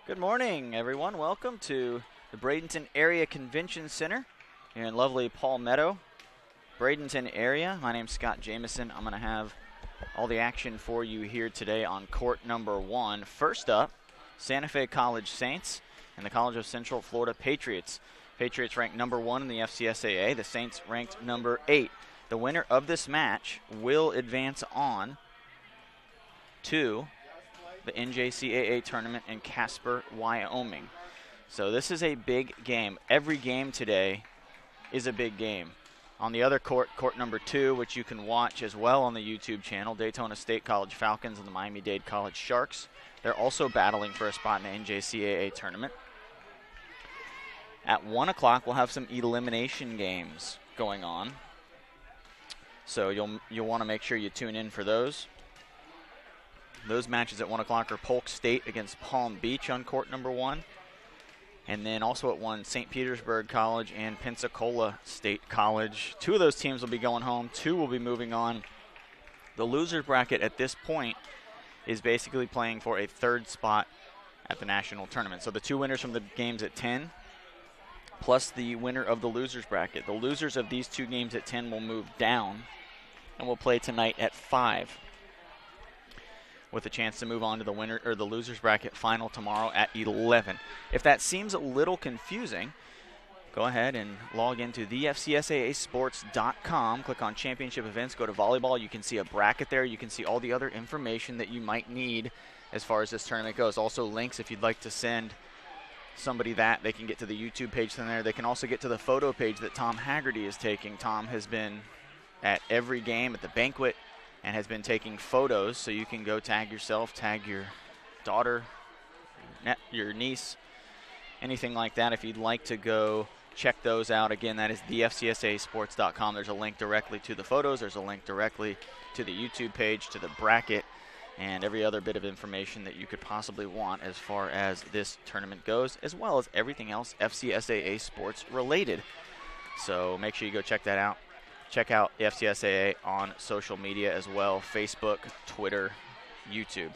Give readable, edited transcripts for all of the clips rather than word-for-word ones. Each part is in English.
Good morning, everyone. Welcome to the Bradenton Area Convention Center here in lovely Palmetto, Bradenton area. My name's Scott Jameson. I'm going to have all the action for you here today on court number one. First up, Santa Fe College Saints and the College of Central Florida Patriots. Patriots ranked number one in the FCSAA. The Saints ranked number 8. The winner of this match will advance on to the NJCAA tournament in Casper, Wyoming. So this is a big game. Every game today is a big game. On the other court, court number 2, which you can watch as well on the YouTube channel, Daytona State College Falcons and the Miami-Dade College Sharks. They're also battling for a spot in the NJCAA tournament. At 1 o'clock, we'll have some elimination games going on. So you'll want to make sure you tune in for those. Those matches at 1 o'clock are Polk State against Palm Beach on court number 1. And then also at 1, St. Petersburg College and Pensacola State College. 2 of those teams will be going home. 2 will be moving on. The loser bracket at this point is basically playing for a 3rd spot at the national tournament. So the 2 winners from the games at 10, plus the winner of the losers bracket. The losers of these 2 games at 10 will move down and will play tonight at 5. With a chance to move on to the winner or the losers bracket final tomorrow at 11. If that seems a little confusing, go ahead and log into thefcsaasports.com, click on championship events, go to volleyball. You can see a bracket there. You can see all the other information that you might need as far as this tournament goes. Also links if you'd like to send somebody that. They can get to the YouTube page from there. They can also get to the photo page that Tom Haggerty is taking. Tom has been at every game, at the banquet, and has been taking photos, so you can go tag yourself, tag your daughter, your niece, anything like that. If you'd like to go check those out, again, that is thefcsaasports.com. There's a link directly to the photos. There's a link directly to the YouTube page, to the bracket, and every other bit of information that you could possibly want as far as this tournament goes, as well as everything else FCSAA sports related. So make sure you go check that out. Check out the FCSAA on social media as well, Facebook, Twitter, YouTube.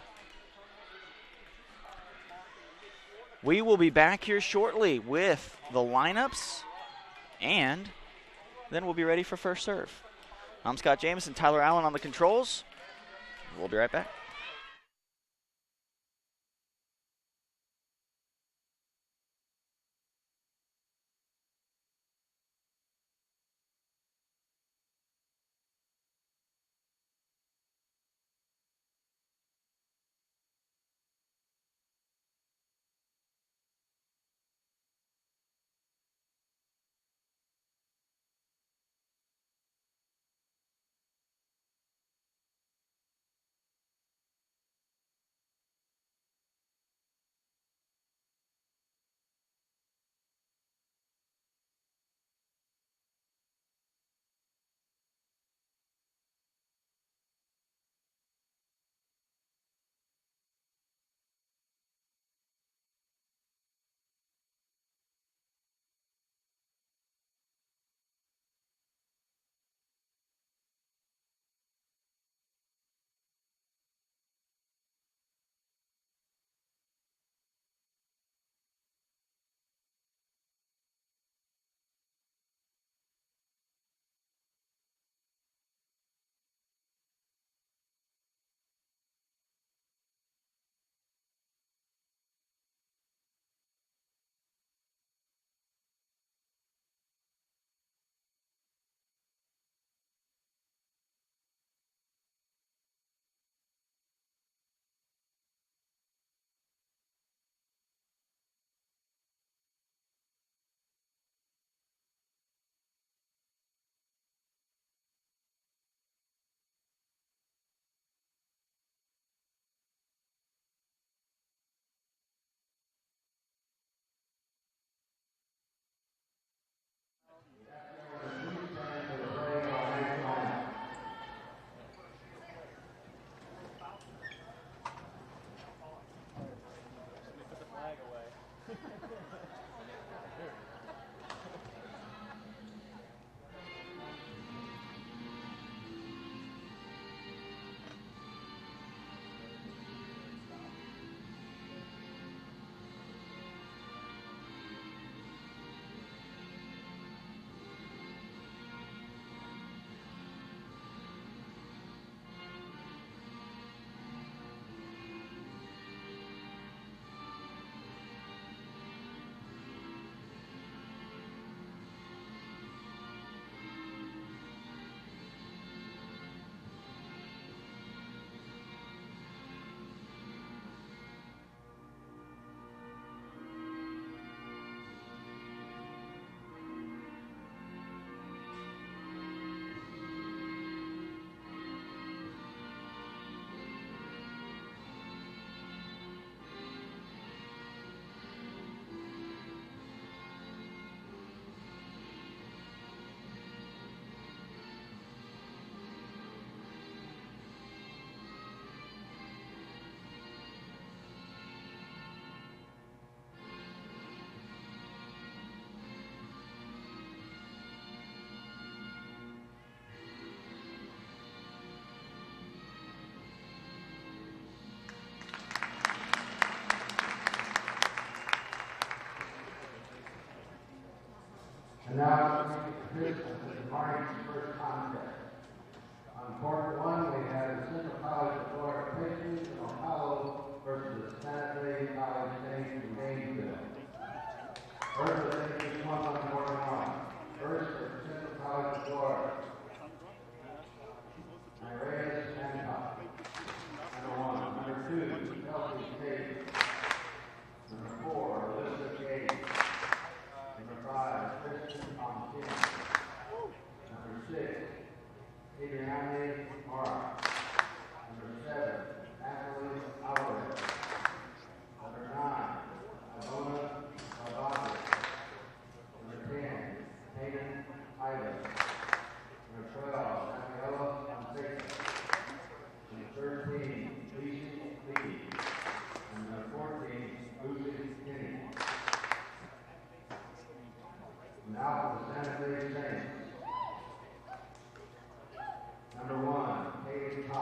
We will be back here shortly with the lineups, and then we'll be ready for first serve. I'm Scott Jameson, Tyler Allen on the controls. We'll be right back.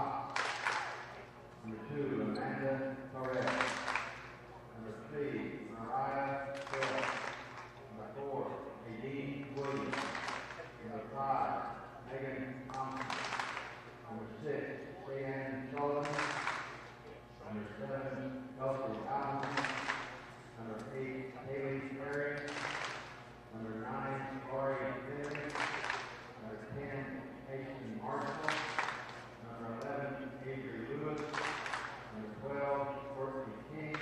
Moss. Number 2, Amanda Torres. Number 3, Mariah Hill. Number 4, Nadine Williams. Number 5, Megan Thompson. Number 6, Cheyenne Sullivan. Number 7, Kelsey Allen. Number 8, Haley Perry. Number 9, Lori Finley. Number 10, Ashton Marshall. Number 11, Avery Lewis. Number 12, Courtney King.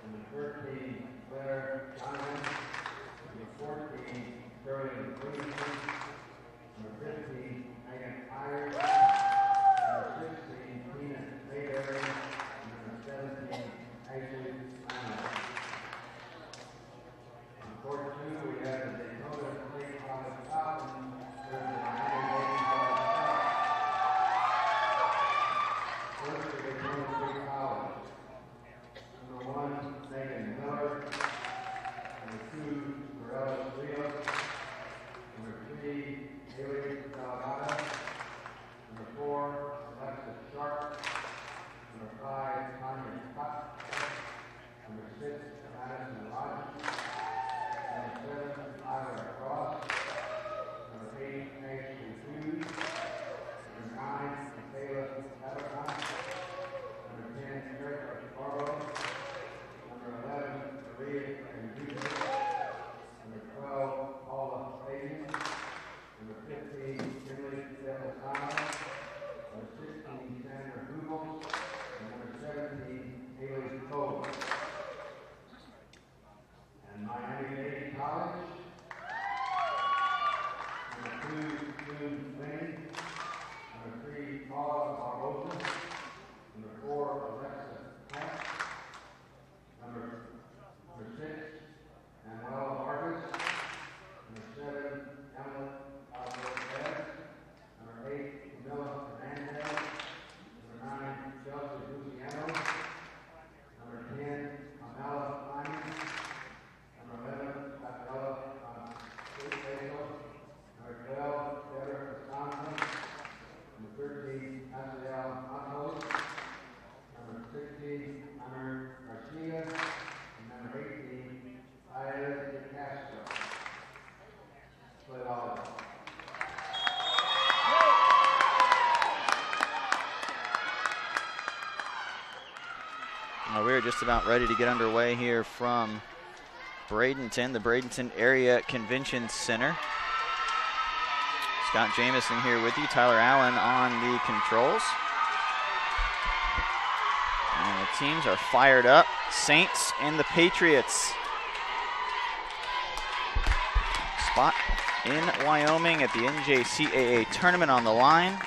Number 13, Claire Donovan. Number 14, Sterling Williamson. Number 15, Megan Myers. Number 16, Tina Mayberry. Number 17, Ashley Lano. On court 2, we have the Dakota State College Falcons versus the Miami Dade College Sharks. First, the Dakota State College. Number 1, Megan Miller. Number 2, Morella Rios. Number 3, Haley Salgado. Number 4, Alexis Sharp. Number 5, Tanya Scott. Number 6, Madison Rogers. Number 7, Ira Cross. Number 8, Ashley Hughes. Number 9, Michaela Abercrombie. Number 10, Erica Barrow. Number 11, Maria Andrews. Number 12, Paula Fagan. Number 15, Emily Delazano. Number 16, Sandra Hugel. And number 17, Haley Cole. And Miami Dade College. Number 2, June Lane. Number 3, Paula Barbosa. Number 4, Alexa Hack. Number 6, Manuel Vargas. Number 7, Emma Alvarez. Number 8, Camilla Hernandez. Number 9, Chelsea Luciano. Number 10, Amela Lyman. Number 11, Gabriela Luciano. Number 12, Deborah Costanza. Number 13, Azael Matos. Number 16, Hunter Garcia. And number 18, Aya De Castro. Play volleyball. We're just about ready to get underway here from Bradenton, the Bradenton Area Convention Center. Scott Jamison here with you, Tyler Allen on the controls. And the teams are fired up, Saints and the Patriots. Spot in Wyoming at the NJCAA tournament on the line.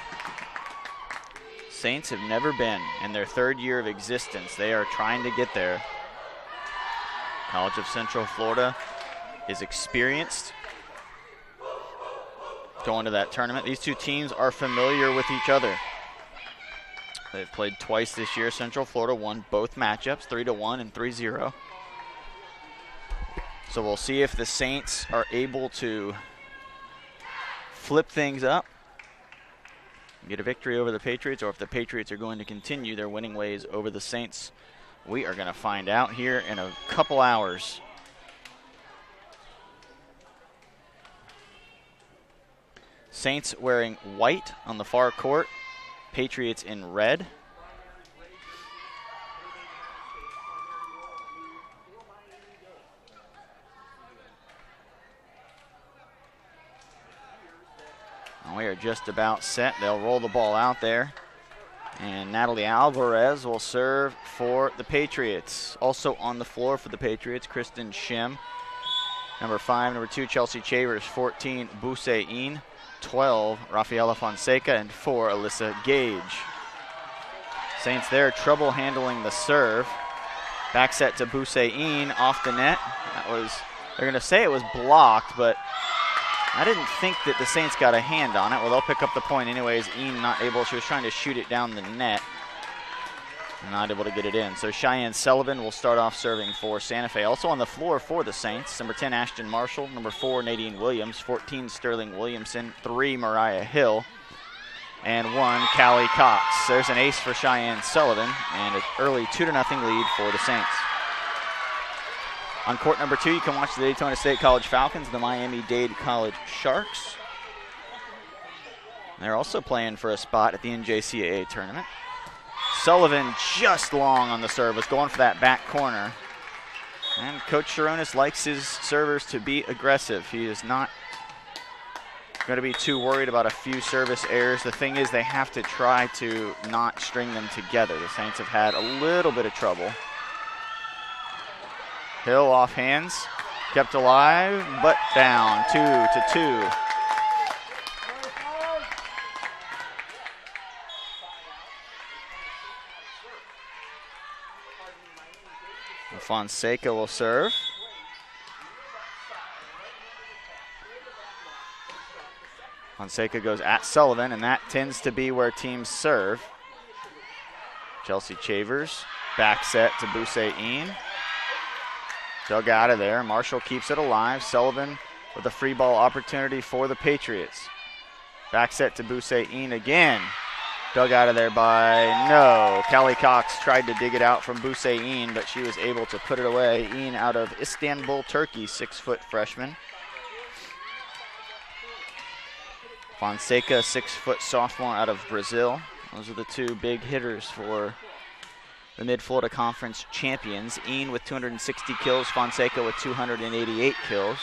Saints have never been in their 3rd year of existence. They are trying to get there. College of Central Florida is experienced going to that tournament. These two teams are familiar with each other. They've played twice this year. Central Florida won both matchups, 3-1 and 3-0. So we'll see if the Saints are able to flip things up, get a victory over the Patriots, or if the Patriots are going to continue their winning ways over the Saints. We are going to find out here in a couple hours. Saints wearing white on the far court, Patriots in red. We are just about set. They'll roll the ball out there. And Natalie Alvarez will serve for the Patriots. Also on the floor for the Patriots, Kristen Shim. Number 5, number 2, Chelsea Chavers. 14, Busein. 12, Rafaela Fonseca. And 4, Alyssa Gage. Saints there, trouble handling the serve. Back set to Busein off the net. That was, they're going to say it was blocked, but I didn't think that the Saints got a hand on it. Well, they'll pick up the point anyways. Ian not able. She was trying to shoot it down the net. Not able to get it in. So Cheyenne Sullivan will start off serving for Santa Fe. Also on the floor for the Saints, number 10, Ashton Marshall. Number 4, Nadine Williams. 14, Sterling Williamson. 3, Mariah Hill. and 1, Callie Cox. There's an ace for Cheyenne Sullivan and an early 2-0 lead for the Saints. On court number 2, you can watch the Daytona State College Falcons and the Miami-Dade College Sharks. They're also playing for a spot at the NJCAA tournament. Sullivan just long on the serve, was going for that back corner. And Coach Sharonis likes his servers to be aggressive. He is not going to be too worried about a few service errors. The thing is, they have to try to not string them together. The Saints have had a little bit of trouble. Hill off hands, kept alive, but down 2-2. Fonseca will serve. Fonseca goes at Sullivan, and that tends to be where teams serve. Chelsea Chavers, back set to Boussaint. Dug out of there. Marshall keeps it alive. Sullivan with a free ball opportunity for the Patriots. Back set to Boussaint again. Dug out of there by no. Callie Cox tried to dig it out from Boussaint, but she was able to put it away. Een out of Istanbul, Turkey, 6-foot freshman. Fonseca, 6-foot sophomore out of Brazil. Those are the two big hitters for the Mid-Florida Conference champions. Een with 260 kills, Fonseca with 288 kills.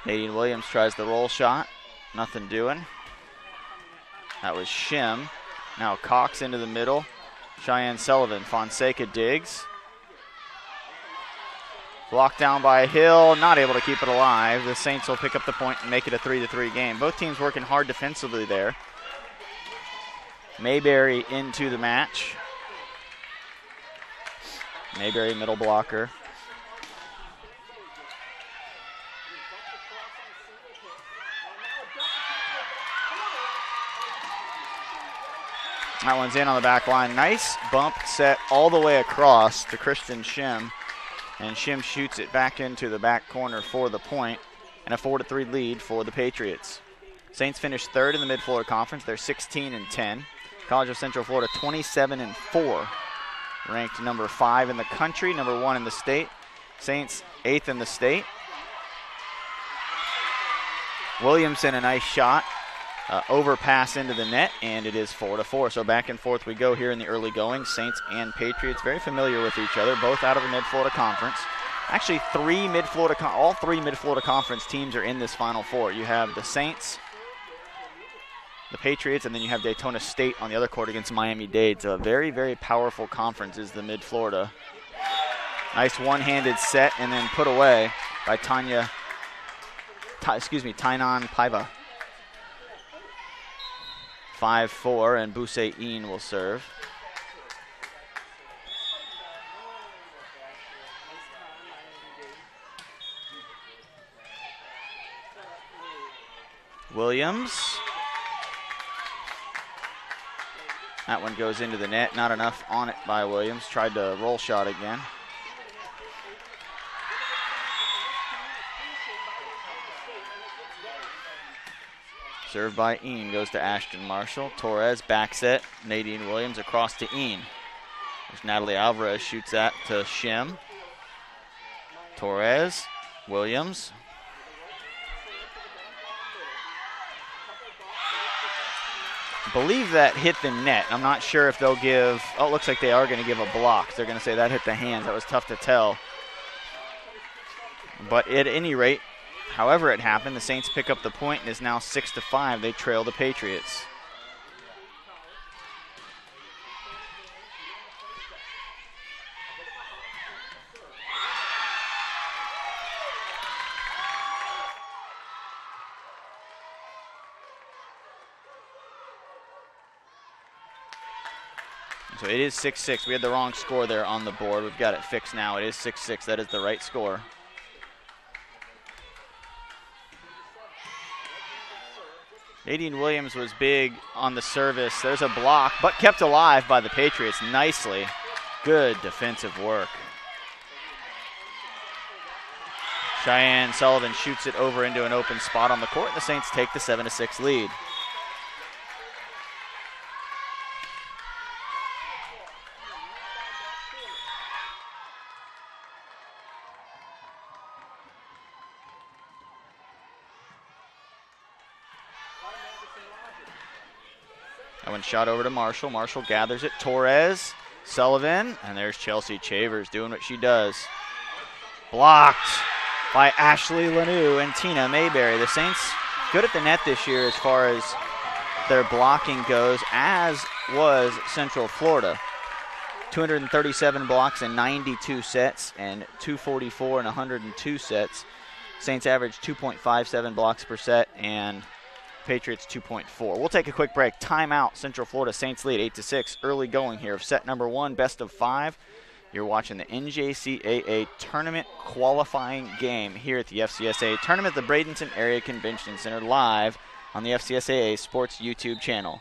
Nadine Williams tries the roll shot. Nothing doing. That was Shim. Now Cox into the middle. Cheyenne Sullivan. Fonseca digs. Blocked down by Hill. Not able to keep it alive. The Saints will pick up the point and make it a 3-3 game. Both teams working hard defensively there. Mayberry into the match. Mayberry middle blocker. That one's in on the back line. Nice bump set all the way across to Kristen Shim. And Shim shoots it back into the back corner for the point. And a 4-3 lead for the Patriots. Saints finished third in the Mid-Florida Conference. They're 16-10. College of Central Florida 27-4. Ranked number 5 in the country, number 1 in the state. Saints 8th in the state. Williamson, a nice shot. Overpass into the net, and it is 4-4. So back and forth we go here in the early going. Saints and Patriots very familiar with each other, both out of the Mid-Florida Conference. Actually, all three Mid-Florida Conference teams are in this Final Four. You have the Saints, the Patriots, and then you have Daytona State on the other court against Miami-Dade. So a very, very powerful conference is the Mid-Florida. Nice one-handed set and then put away by Tainan Paiva. 5-4, and Boussaint will serve. Williams. That one goes into the net. Not enough on it by Williams. Tried to roll shot again. Served by Een, goes to Ashton Marshall. Torres back set. Nadine Williams across to Een. There's Natalie Alvarez, shoots that to Shim. Torres, Williams. I believe that hit the net. I'm not sure if they'll give, it looks like they are going to give a block. They're going to say that hit the hands. That was tough to tell. But at any rate, however it happened, the Saints pick up the point and is now 6-5. They trail the Patriots. So it is 6-6. We had the wrong score there on the board. We've got it fixed now. It is 6-6. That is the right score. Nadine Williams was big on the service. There's a block, but kept alive by the Patriots nicely. Good defensive work. Cheyenne Sullivan shoots it over into an open spot on the court, and the Saints take the 7-6 lead. That one shot over to Marshall. Marshall gathers it. Torres, Sullivan, and there's Chelsea Chavers doing what she does. Blocked by Ashley Lanou and Tina Mayberry. The Saints good at the net this year as far as their blocking goes, as was Central Florida. 237 blocks in 92 sets and 244 in 102 sets. Saints average 2.57 blocks per set and Patriots 2.4. We'll take a quick break. Timeout. Central Florida Saints lead 8-6. Early going here of set number 1, best of 5. You're watching the NJCAA tournament qualifying game here at the FCSAA tournament at the Bradenton Area Convention Center, live on the FCSAA Sports YouTube channel.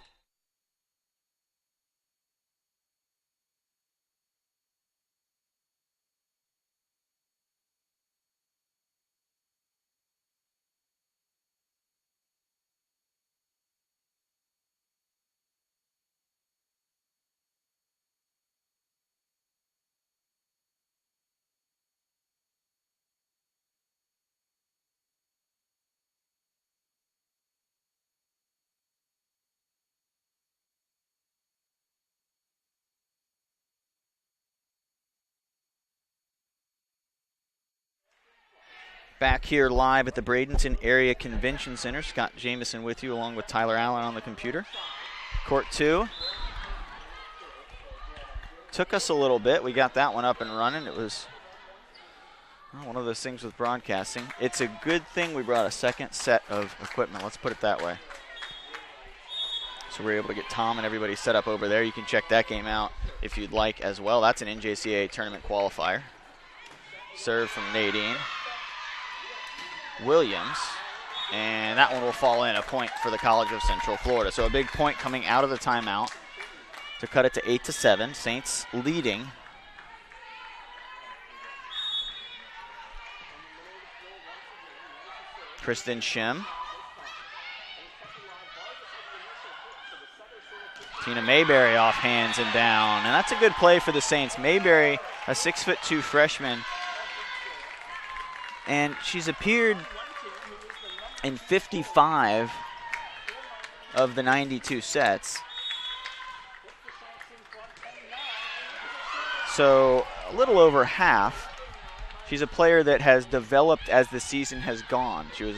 Back here live at the Bradenton Area Convention Center. Scott Jamieson with you along with Tyler Allen on the computer. Court 2. Took us a little bit. We got that one up and running. It was one of those things with broadcasting. It's a good thing we brought a second set of equipment. Let's put it that way. So we're able to get Tom and everybody set up over there. You can check that game out if you'd like as well. That's an NJCAA tournament qualifier. Serve from Nadine Williams, and that one will fall in, a point for the College of Central Florida. So a big point coming out of the timeout to cut it to 8-7. Saints leading. Kristen Shem. Tina Mayberry off hands and down, and that's a good play for the Saints. Mayberry, a 6'2" freshman, and she's appeared in 55 of the 92 sets. So a little over half. She's a player that has developed as the season has gone. She was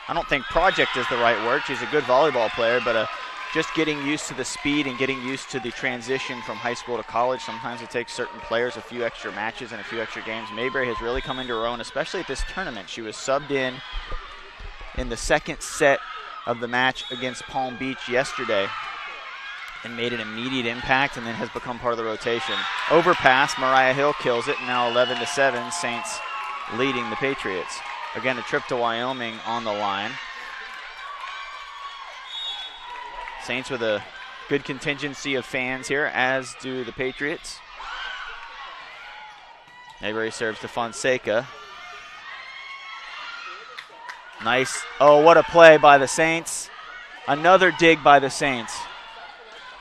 I don't think project is the right word. She's a good volleyball player, but just getting used to the speed and getting used to the transition from high school to college. Sometimes it takes certain players a few extra matches and a few extra games. Mayberry has really come into her own, especially at this tournament. She was subbed in the second set of the match against Palm Beach yesterday and made an immediate impact and then has become part of the rotation. Overpass, Mariah Hill kills it, and now 11-7, Saints leading the Patriots. Again, a trip to Wyoming on the line. Saints with a good contingency of fans here, as do the Patriots. Mayberry serves to Fonseca. Nice. Oh, what a play by the Saints. Another dig by the Saints.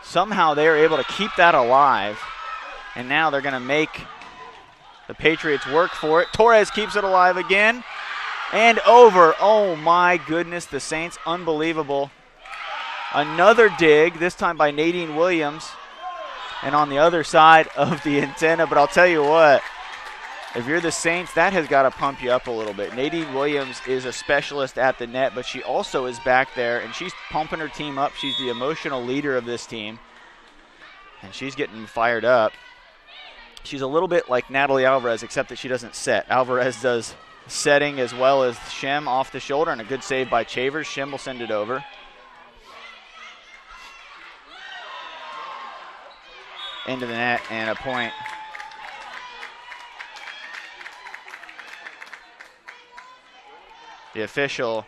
Somehow they are able to keep that alive, and now they're going to make the Patriots work for it. Torres keeps it alive again, and over. Oh, my goodness, the Saints, unbelievable. Another dig, this time by Nadine Williams, and on the other side of the antenna. But I'll tell you what, if you're the Saints, that has got to pump you up a little bit. Nadine Williams is a specialist at the net, but she also is back there, and she's pumping her team up. She's the emotional leader of this team, and she's getting fired up. She's a little bit like Natalie Alvarez, except that she doesn't set. Alvarez does setting as well as Shem off the shoulder, and a good save by Chavers. Shem will send it over. Into the net and a point. The official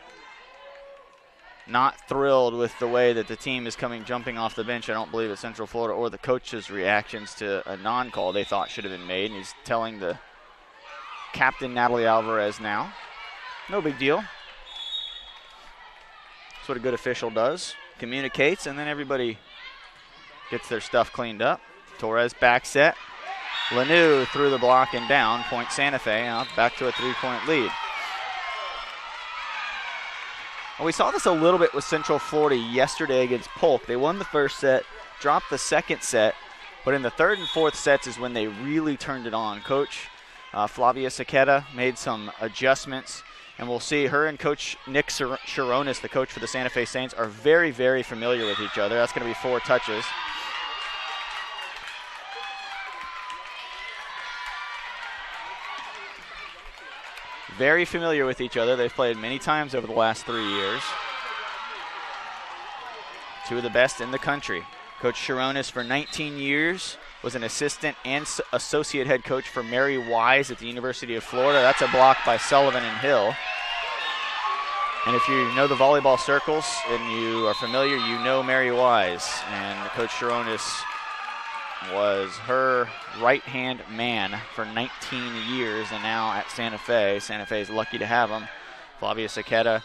not thrilled with the way that the team is jumping off the bench. I don't believe at Central Florida or the coaches' reactions to a non-call they thought should have been made. And he's telling the captain Natalie Alvarez now. No big deal. That's what a good official does. Communicates, and then everybody gets their stuff cleaned up. Torres back set. Lanou through the block and down. Point Santa Fe. Now back to a 3-point lead. Well, we saw this a little bit with Central Florida yesterday against Polk. They won the first set, dropped the second set, but in the third and fourth sets is when they really turned it on. Coach Flavia Saqueta made some adjustments, and we'll see her and Coach Nick Sharonis, the coach for the Santa Fe Saints, are very, very familiar with each other. That's going to be 4 touches. Very familiar with each other. They've played many times over the last 3 years. 2 of the best in the country. Coach Sharonis for 19 years was an assistant and associate head coach for Mary Wise at the University of Florida. That's a block by Sullivan and Hill. And if you know the volleyball circles and you are familiar, you know Mary Wise. And Coach Sharonis was her right-hand man for 19 years, and now at Santa Fe. Santa Fe is lucky to have him. Flavia Saqueta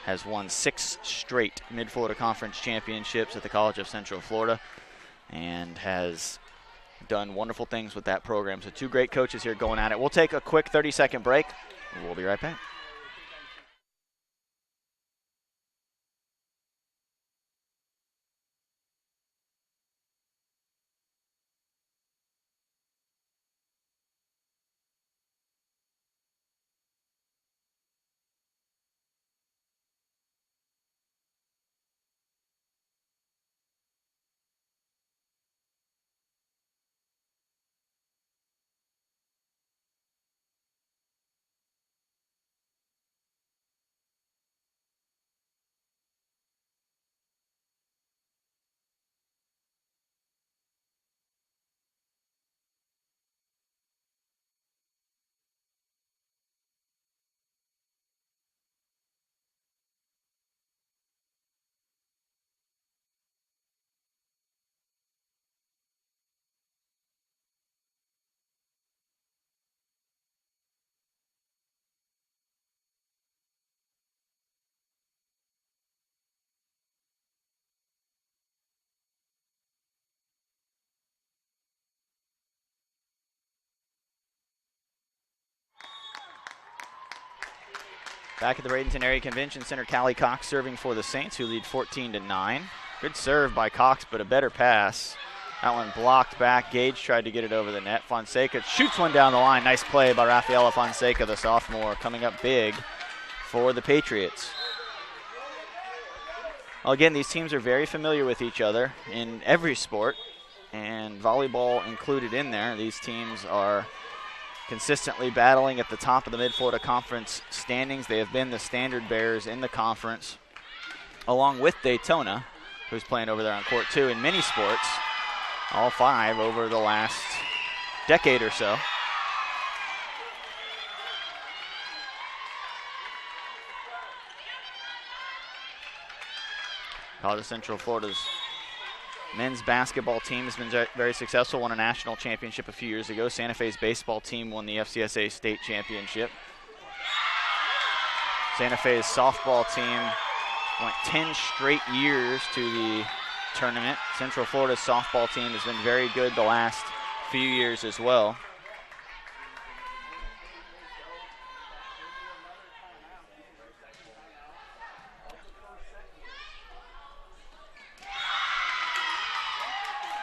has won 6 straight Mid-Florida Conference championships at the College of Central Florida and has done wonderful things with that program. So 2 great coaches here going at it. We'll take a quick 30-second break. We'll be right back. Back at the Bradenton Area Convention Center, Callie Cox serving for the Saints, who lead 14-9. Good serve by Cox, but a better pass. That one blocked back. Gage tried to get it over the net. Fonseca shoots one down the line. Nice play by Rafaela Fonseca, the sophomore, coming up big for the Patriots. Well, again, these teams are very familiar with each other in every sport, and volleyball included in there. These teams are consistently battling at the top of the Mid-Florida Conference standings. They have been the standard bearers in the conference, along with Daytona, who's playing over there on court 2 in many sports, all 5 over the last decade or so. College of Central Florida's men's basketball team has been very successful, won a national championship a few years ago. Santa Fe's baseball team won the FCSA state championship. Santa Fe's softball team went 10 straight years to the tournament. Central Florida's softball team has been very good the last few years as well.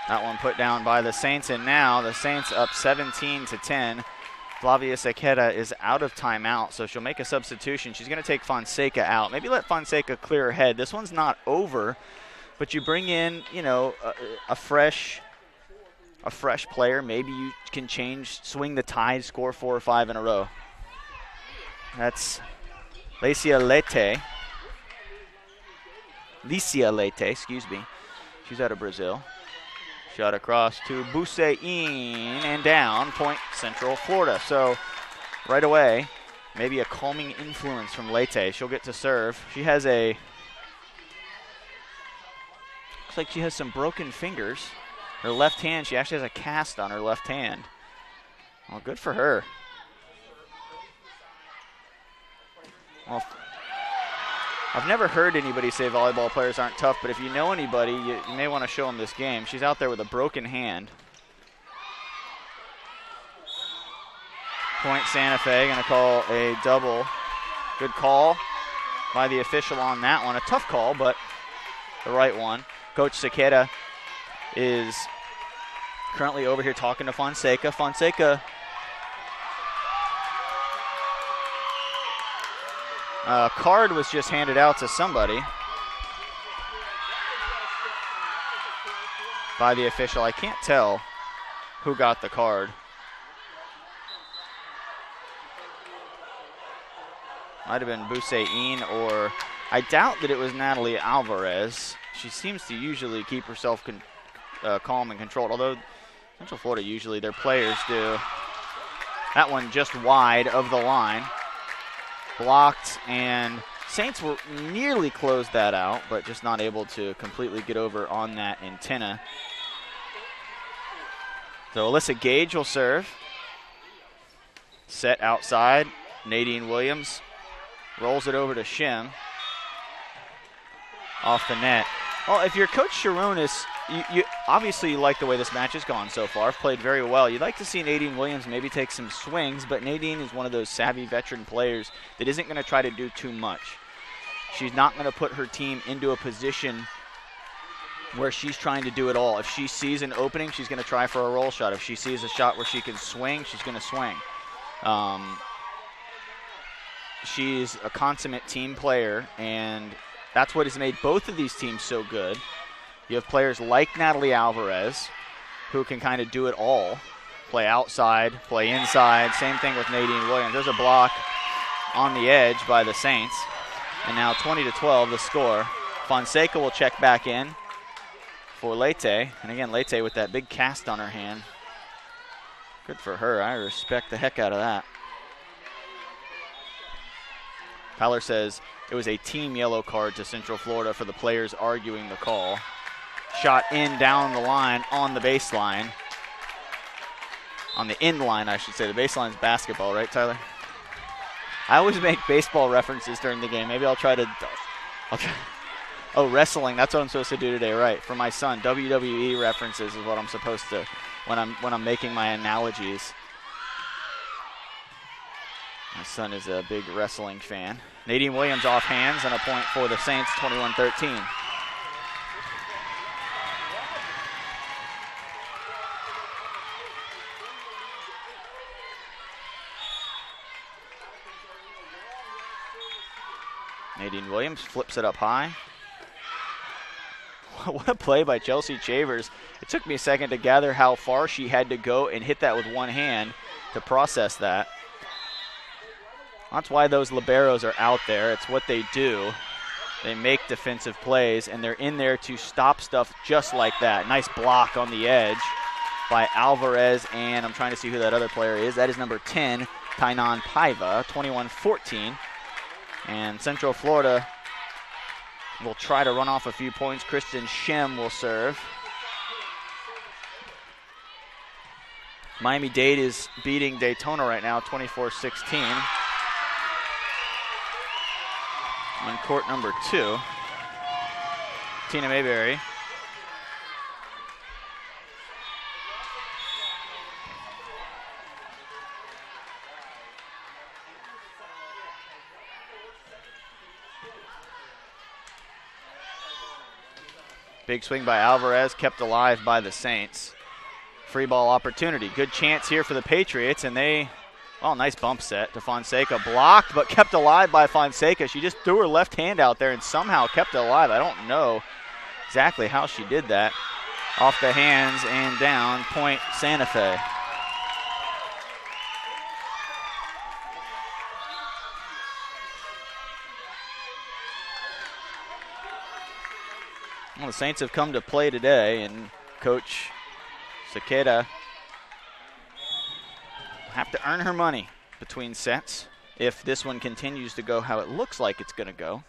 That one put down by the Saints, and now the Saints up 17-10. Flavia Saqueta is out of timeout, so she'll make a substitution. She's going to take Fonseca out. Maybe let Fonseca clear her head. This one's not over, but you bring in, you know, a fresh player. Maybe you can swing the tide, score 4 or 5 in a row. That's Licia Leite, excuse me. She's out of Brazil. Shot across to Busein and down, point Central Florida. So right away, maybe a calming influence from Leite. She'll get to serve. She has looks like she has some broken fingers. Her left hand, she actually has a cast on her left hand. Well, good for her. Well, I've never heard anybody say volleyball players aren't tough, but if you know anybody, you may want to show them this game. She's out there with a broken hand. Point Santa Fe, going to call a double. Good call by the official on that one. A tough call, but the right one. Coach Sakeda is currently over here talking to Fonseca. Fonseca card was just handed out to somebody by the official. I can't tell who got the card. Might have been Busein, or I doubt that it was Natalie Alvarez. She seems to usually keep herself calm and controlled, although Central Florida usually their players do. That one just wide of the line. Blocked, and Saints were nearly closed that out, but just not able to completely get over on that antenna. So Alyssa Gage will serve. Set outside. Nadine Williams rolls it over to Shim. Off the net. Well, if you're Coach Sharonis, you obviously like the way this match has gone so far. Played very well. You'd like to see Nadine Williams maybe take some swings, but Nadine is one of those savvy veteran players that isn't going to try to do too much. She's not going to put her team into a position where she's trying to do it all. If she sees an opening, she's going to try for a roll shot. If she sees a shot where she can swing, she's going to swing. She's a consummate team player, and that's what has made both of these teams so good. You have players like Natalie Alvarez who can kind of do it all. Play outside, play inside. Same thing with Nadine Williams. There's a block on the edge by the Saints. And now 20-12 the score. Fonseca will check back in for Leite. And again, Leite with that big cast on her hand. Good for her. I respect the heck out of that. Tyler says it was a team yellow card to Central Florida for the players arguing the call. Shot in down the line on the baseline. On the end line, I should say. The baseline's basketball, right, Tyler? I always make baseball references during the game. Maybe I'll try. Oh, wrestling. That's what I'm supposed to do today, right? For my son, WWE references is what I'm supposed to when I'm making my analogies. My son is a big wrestling fan. Nadine Williams off hands and a point for the Saints, 21-13. Nadine Williams flips it up high. What a play by Chelsea Chavers. It took me a second to gather how far she had to go and hit that with one hand to process that. That's why those liberos are out there. It's what they do. They make defensive plays, and they're in there to stop stuff just like that. Nice block on the edge by Alvarez, and I'm trying to see who that other player is. That is number 10, Tainan Paiva, 21-14. And Central Florida will try to run off a few points. Kristen Shim will serve. Miami-Dade is beating Daytona right now, 24-16. On court number 2, Tina Mayberry. Big swing by Alvarez, kept alive by the Saints. Free ball opportunity. Good chance here for the Patriots, and nice bump set to Fonseca. Blocked, but kept alive by Fonseca. She just threw her left hand out there and somehow kept it alive. I don't know exactly how she did that. Off the hands and down, point Santa Fe. Well, the Saints have come to play today, and Coach Sakeda have to earn her money between sets if this one continues to go how it looks like it's going to go.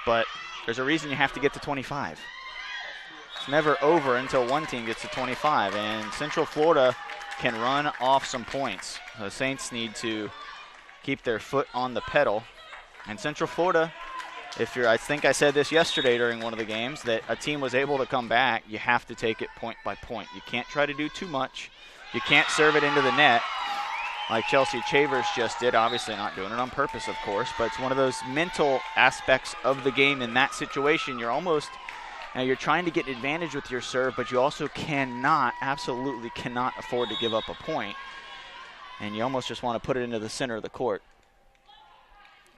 But there's a reason you have to get to 25. It's never over until one team gets to 25, and Central Florida can run off some points. The Saints need to keep their foot on the pedal. And Central Florida, I think I said this yesterday during one of the games, that a team was able to come back, you have to take it point by point. You can't try to do too much. You can't serve it into the net like Chelsea Chavers just did. Obviously not doing it on purpose, of course, but it's one of those mental aspects of the game in that situation. You're trying to get an advantage with your serve, but you also absolutely cannot afford to give up a point. And you almost just want to put it into the center of the court.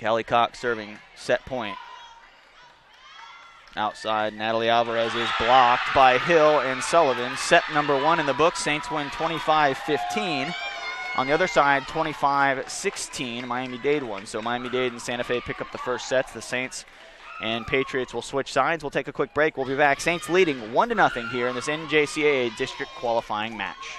Callie Cox serving set point. Outside, Natalie Alvarez is blocked by Hill and Sullivan. Set number 1 in the book. Saints win 25-15. On the other side, 25-16, Miami-Dade won. So Miami-Dade and Santa Fe pick up the first sets. The Saints and Patriots will switch sides. We'll take a quick break. We'll be back. Saints leading 1-0 here in this NJCAA district qualifying match.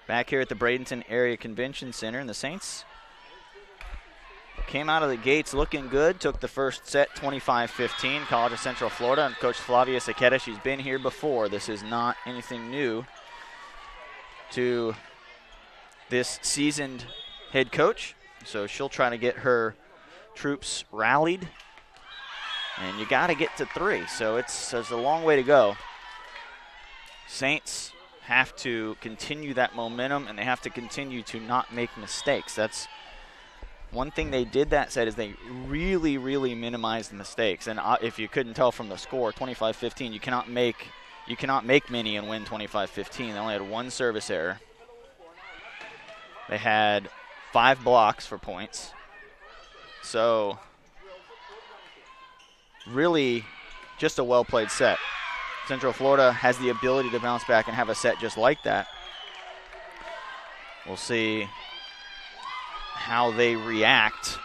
Back here at the Bradenton Area Convention Center, and the Saints came out of the gates looking good, took the first set 25-15, College of Central Florida, and Coach Flavia Saqueta, she's been here before. This is not anything new to this seasoned head coach, so she'll try to get her troops rallied, and you got to get to 3, so there's a long way to go. Saints have to continue that momentum, and they have to continue to not make mistakes. That's one thing they did that set, is they really, really minimized the mistakes. And if you couldn't tell from the score, 25-15, you cannot make many and win 25-15. They only had 1 service error. They had 5 blocks for points. So really just a well-played set. Central Florida has the ability to bounce back and have a set just like that. We'll see how they react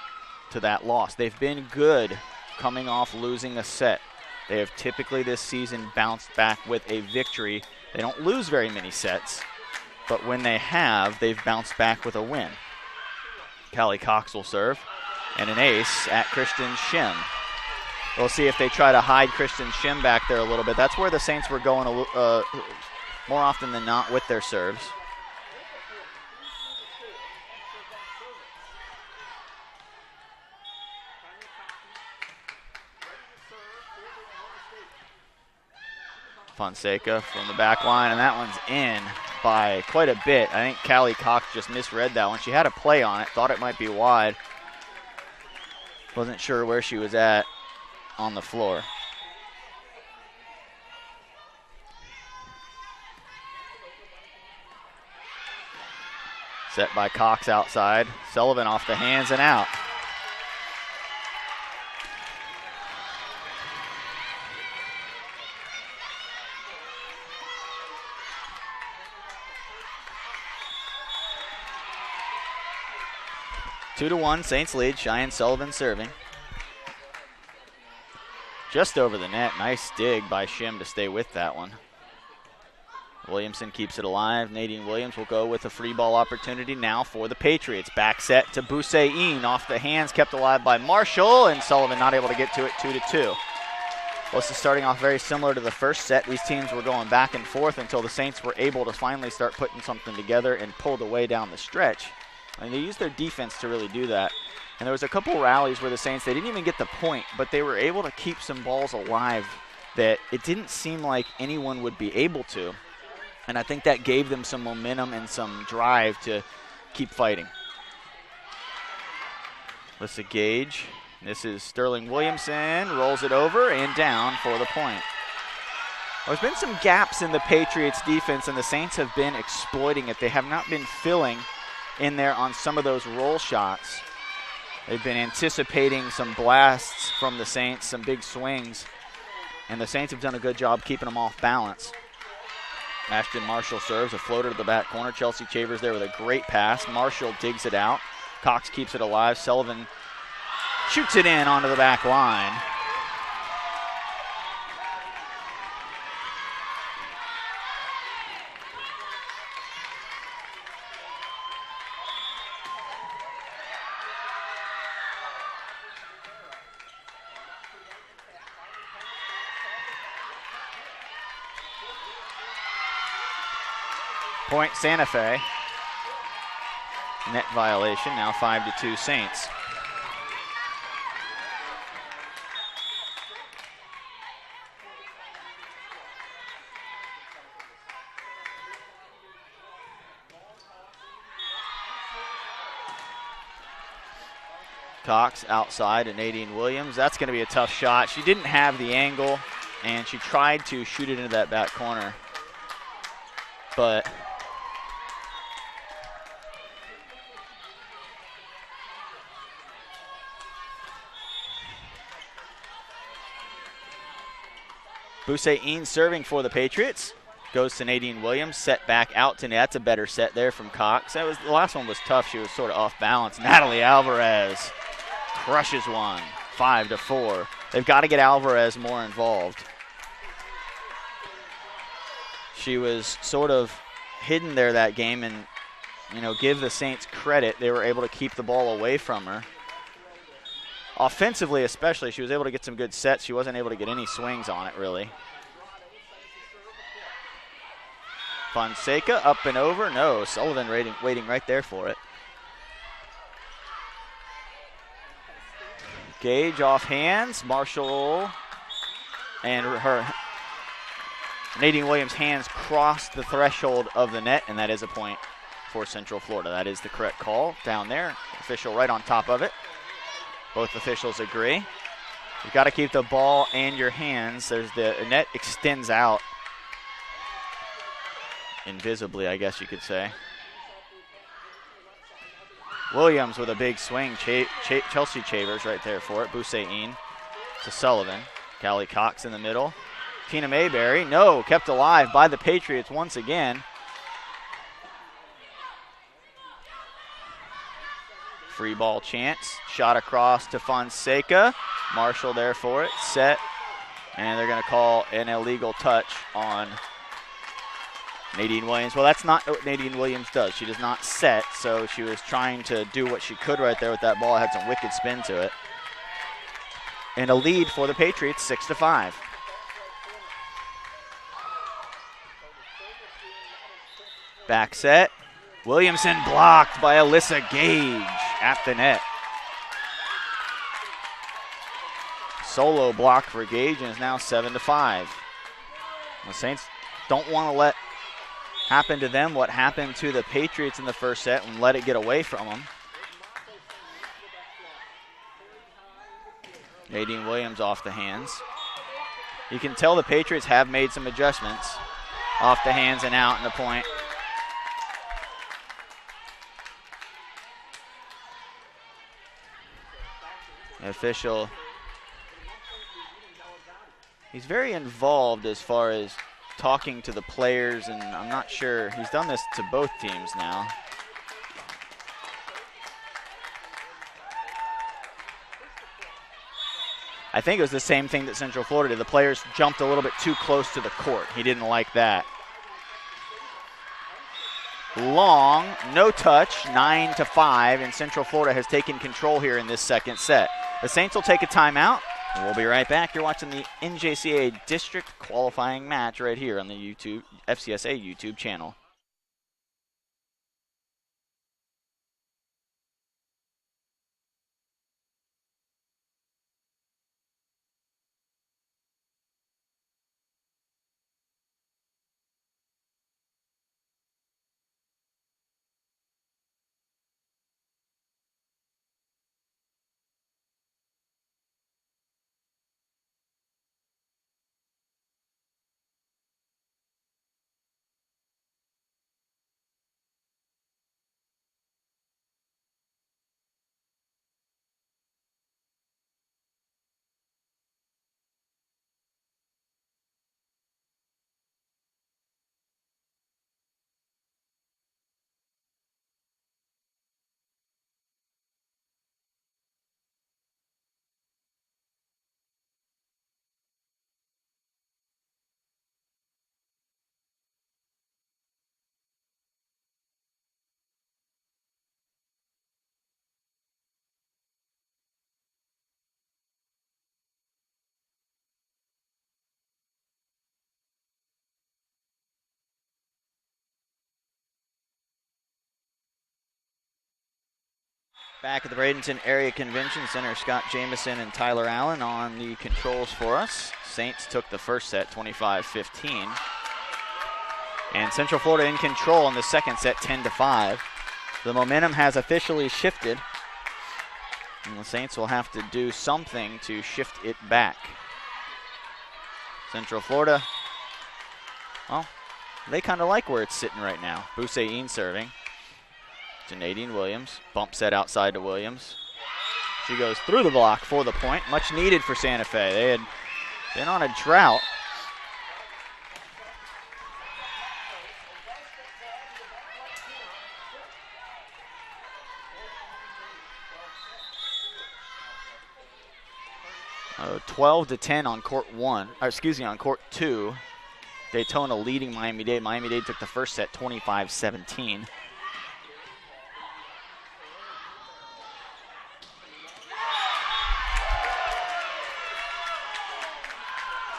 to that loss. They've been good coming off losing a set. They have typically this season bounced back with a victory. They don't lose very many sets, but when they have, they've bounced back with a win. Callie Cox will serve, and an ace at Kristen Shim. We'll see if they try to hide Kristen Shim back there a little bit. That's where the Saints were going more often than not with their serves. Fonseca from the back line, and that one's in by quite a bit. I think Callie Cox just misread that one. She had a play on it, thought it might be wide. Wasn't sure where she was at on the floor. Set by Cox outside. Sullivan off the hands and out. Two to one, Saints lead. Cheyenne Sullivan serving. Just over the net. Nice dig by Shim to stay with that one. Williamson keeps it alive. Nadine Williams will go with a free ball opportunity now for the Patriots. Back set to Boussain. Off the hands, kept alive by Marshall, and Sullivan not able to get to it. 2-2. Well, this is starting off very similar to the first set. These teams were going back and forth until the Saints were able to finally start putting something together and pulled away down the stretch. And they used their defense to really do that. And there was a couple rallies where the Saints, they didn't even get the point, but they were able to keep some balls alive that it didn't seem like anyone would be able to. And I think that gave them some momentum and some drive to keep fighting. Alyssa Gage. This is Sterling Williamson. Rolls it over and down for the point. There's been some gaps in the Patriots' defense, and the Saints have been exploiting it. They have not been filling in there on some of those roll shots. They've been anticipating some blasts from the Saints, some big swings, and the Saints have done a good job keeping them off balance. Ashton Marshall serves a floater to the back corner. Chelsea Chavers there with a great pass. Marshall digs it out. Cox keeps it alive. Sullivan shoots it in onto the back line. Point Santa Fe. Net violation, now 5-2 Saints. Cox outside to Nadine Williams. That's going to be a tough shot. She didn't have the angle, and she tried to shoot it into that back corner. But Boussain serving for the Patriots. Goes to Nadine Williams, set back out to, that's a better set there from Cox. The last one was tough. She was sort of off balance. Natalie Alvarez crushes one, 5-4. They've got to get Alvarez more involved. She was sort of hidden there that game, and, give the Saints credit. They were able to keep the ball away from her. Offensively especially, she was able to get some good sets. She wasn't able to get any swings on it, really. Fonseca up and over. No, Sullivan waiting right there for it. Gage off hands. Marshall and her Nadine Williams' hands crossed the threshold of the net, and that is a point for Central Florida. That is the correct call down there. Official right on top of it. Both officials agree. You've got to keep the ball and your hands. The net extends out invisibly, I guess you could say. Williams with a big swing. Chelsea Chavers right there for it. Boussain to Sullivan. Callie Cox in the middle. Tina Mayberry, no, kept alive by the Patriots once again. Free ball chance. Shot across to Fonseca. Marshall there for it. Set. And they're going to call an illegal touch on Nadine Williams. Well, that's not what Nadine Williams does. She does not set, so she was trying to do what she could right there with that ball. It had some wicked spin to it. And a lead for the Patriots, 6-5. Back set. Williamson blocked by Alyssa Gage at the net. Solo block for Gage, and is now 7-5. The Saints don't want to let happen to them what happened to the Patriots in the first set and let it get away from them. Nadine Williams off the hands. You can tell the Patriots have made some adjustments. Off the hands and out and the point. The official, he's very involved as far as talking to the players, and I'm not sure, he's done this to both teams now. I think it was the same thing that Central Florida did. The players jumped a little bit too close to the court. He didn't like that. Long, no touch, 9-5, and Central Florida has taken control here in this second set. The Saints will take a timeout, and we'll be right back. You're watching the NJCAA District Qualifying Match right here on the FCSA YouTube channel. Back at the Bradenton Area Convention Center, Scott Jamieson and Tyler Allen on the controls for us. Saints took the first set, 25-15. And Central Florida in control in the second set, 10-5. The momentum has officially shifted, and the Saints will have to do something to shift it back. Central Florida, well, they kind of like where it's sitting right now. Boussaïn serving to Nadine Williams. Bump set outside to Williams. She goes through the block for the point. Much needed for Santa Fe. They had been on a drought. Oh, 12-10 on court one, or excuse me, on court two. Daytona leading Miami-Dade. Miami-Dade took the first set 25-17.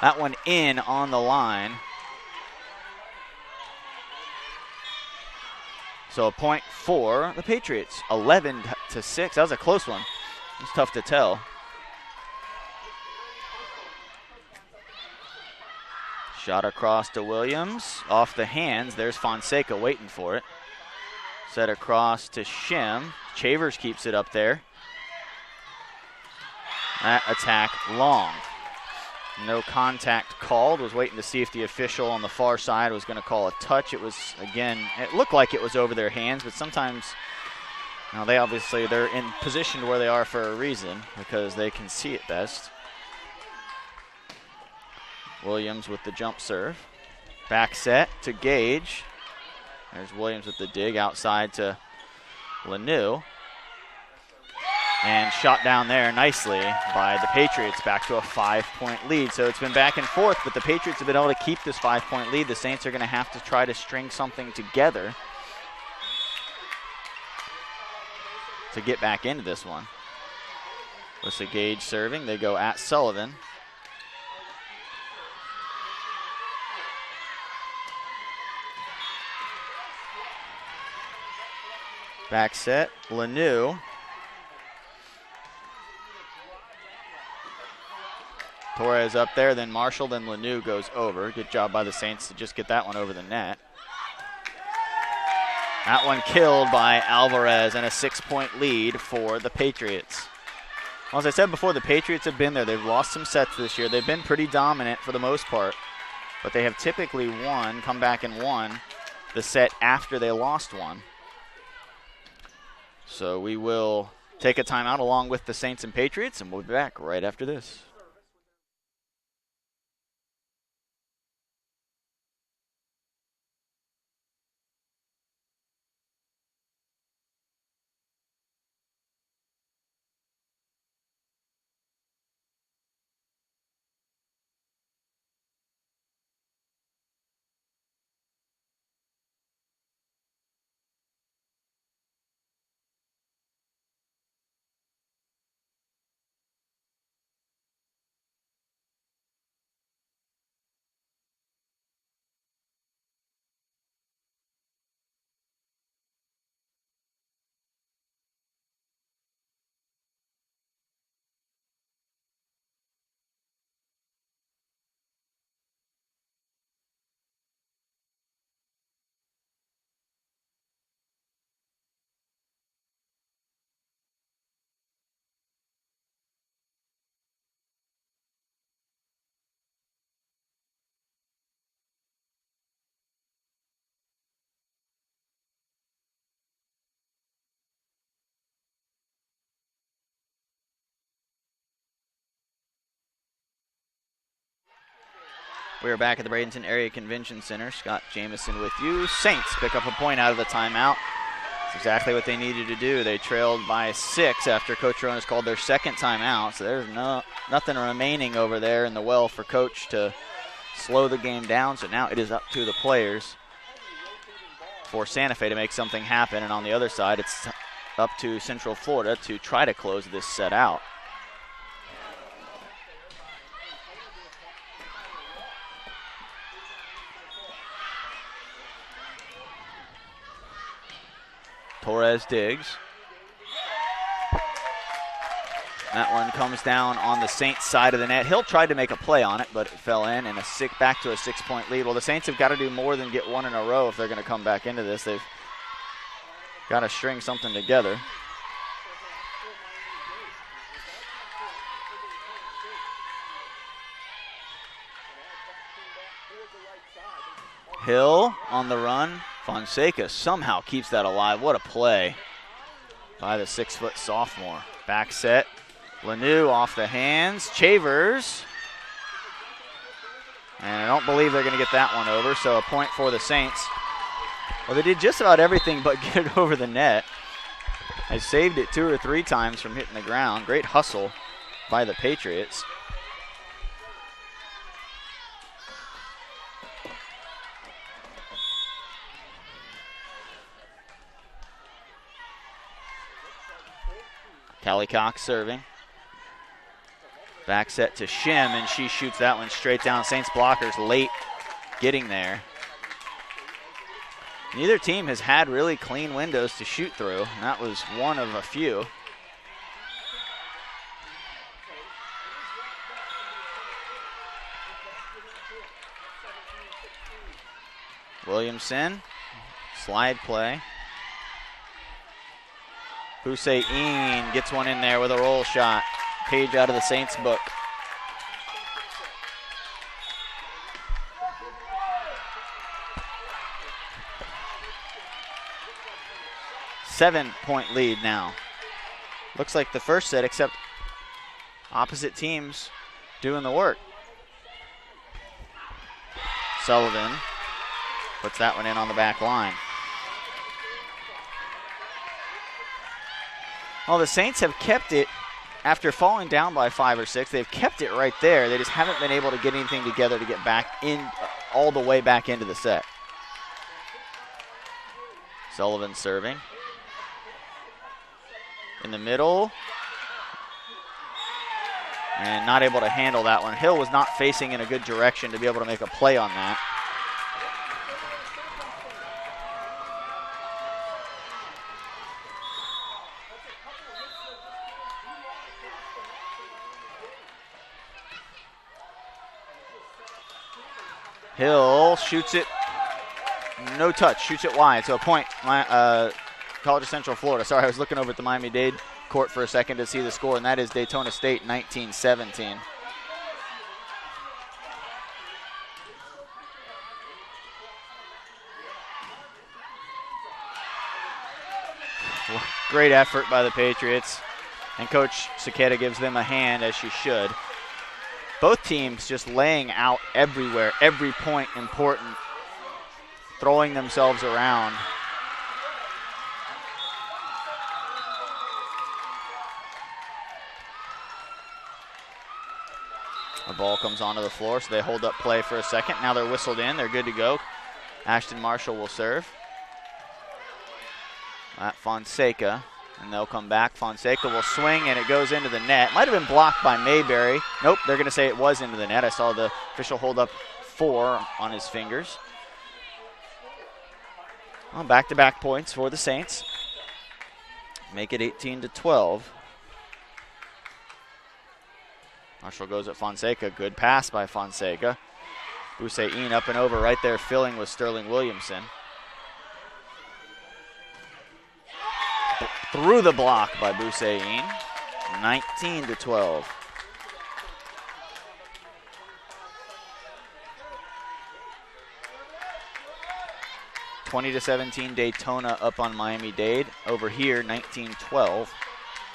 That one in on the line. So a point for the Patriots, 11-6. That was a close one. It's tough to tell. Shot across to Williams. Off the hands. There's Fonseca waiting for it. Set across to Shim. Chavers keeps it up there. That attack long. No contact called. Was waiting to see if the official on the far side was going to call a touch. It was, again, it looked like it was over their hands, but sometimes, you know, they're in position where they are for a reason because they can see it best. Williams with the jump serve. Back set to Gage. There's Williams with the dig outside to Lanoux. And shot down there nicely by the Patriots, back to a 5-point lead. So it's been back and forth, but the Patriots have been able to keep this 5-point lead. The Saints are going to have to try to string something together to get back into this one. Alyssa Gage serving. They go at Sullivan. Back set, Lanoux. Torres up there, then Marshall, then Lanu goes over. Good job by the Saints to just get that one over the net. That one killed by Alvarez, and a 6-point lead for the Patriots. Well, as I said before, the Patriots have been there. They've lost some sets this year. They've been pretty dominant for the most part, but they have typically come back and won the set after they lost one. So we will take a timeout along with the Saints and Patriots, and we'll be back right after this. We are back at the Bradenton Area Convention Center. Scott Jamieson with you. Saints pick up a point out of the timeout. That's exactly what they needed to do. They trailed by 6 after Coach Ronas called their second timeout. So there's nothing remaining over there in the well for Coach to slow the game down. So now it is up to the players for Santa Fe to make something happen. And on the other side, it's up to Central Florida to try to close this set out. Torres digs. That one comes down on the Saints side of the net. Hill tried to make a play on it, but it fell in, and back to a 6-point lead. Well, the Saints have got to do more than get one in a row if they're going to come back into this. They've got to string something together. Hill on the run. Fonseca somehow keeps that alive. What a play by the 6-foot sophomore. Back set. Lanu off the hands. Chavers. And I don't believe they're going to get that one over, so a point for the Saints. Well, they did just about everything but get it over the net. They saved it 2 or 3 times from hitting the ground. Great hustle by the Patriots. Callie Cox serving. Back set to Shim, and she shoots that one straight down. Saints blockers late getting there. Neither team has had really clean windows to shoot through, and that was one of a few. Williamson, slide play. Hussein gets one in there with a roll shot. Page out of the Saints book. Seven-point lead now. Looks like the first set, except opposite teams doing the work. Sullivan puts that one in on the back line. Well, the Saints have kept it after falling down by 5 or 6. They've kept it right there. They just haven't been able to get anything together to get back in, all the way back into the set. Sullivan serving. In the middle. And not able to handle that one. Hill was not facing in a good direction to be able to make a play on that. Hill shoots it, no touch, shoots it wide. So a point, College of Central Florida. Sorry, I was looking over at the Miami-Dade court for a second to see the score, and that is Daytona State 19-17. Great effort by the Patriots, and Coach Cicada gives them a hand, as she should. Both teams just laying out everywhere, every point important, throwing themselves around. The ball comes onto the floor, so they hold up play for a second. Now they're whistled in. They're good to go. Ashton Marshall will serve. At Fonseca, and they'll come back. Fonseca will swing, and it goes into the net. Might have been blocked by Mayberry. Nope, they're going to say it was into the net. I saw the official hold up 4 on his fingers. Well, back-to-back points for the Saints. Make it 18-12. Marshall goes at Fonseca. Good pass by Fonseca. Boussaïn up and over right there, filling with Sterling Williamson. Through the block by Boussaïn. 19-12. (20-17) Daytona up on Miami-Dade. Over here, 19-12.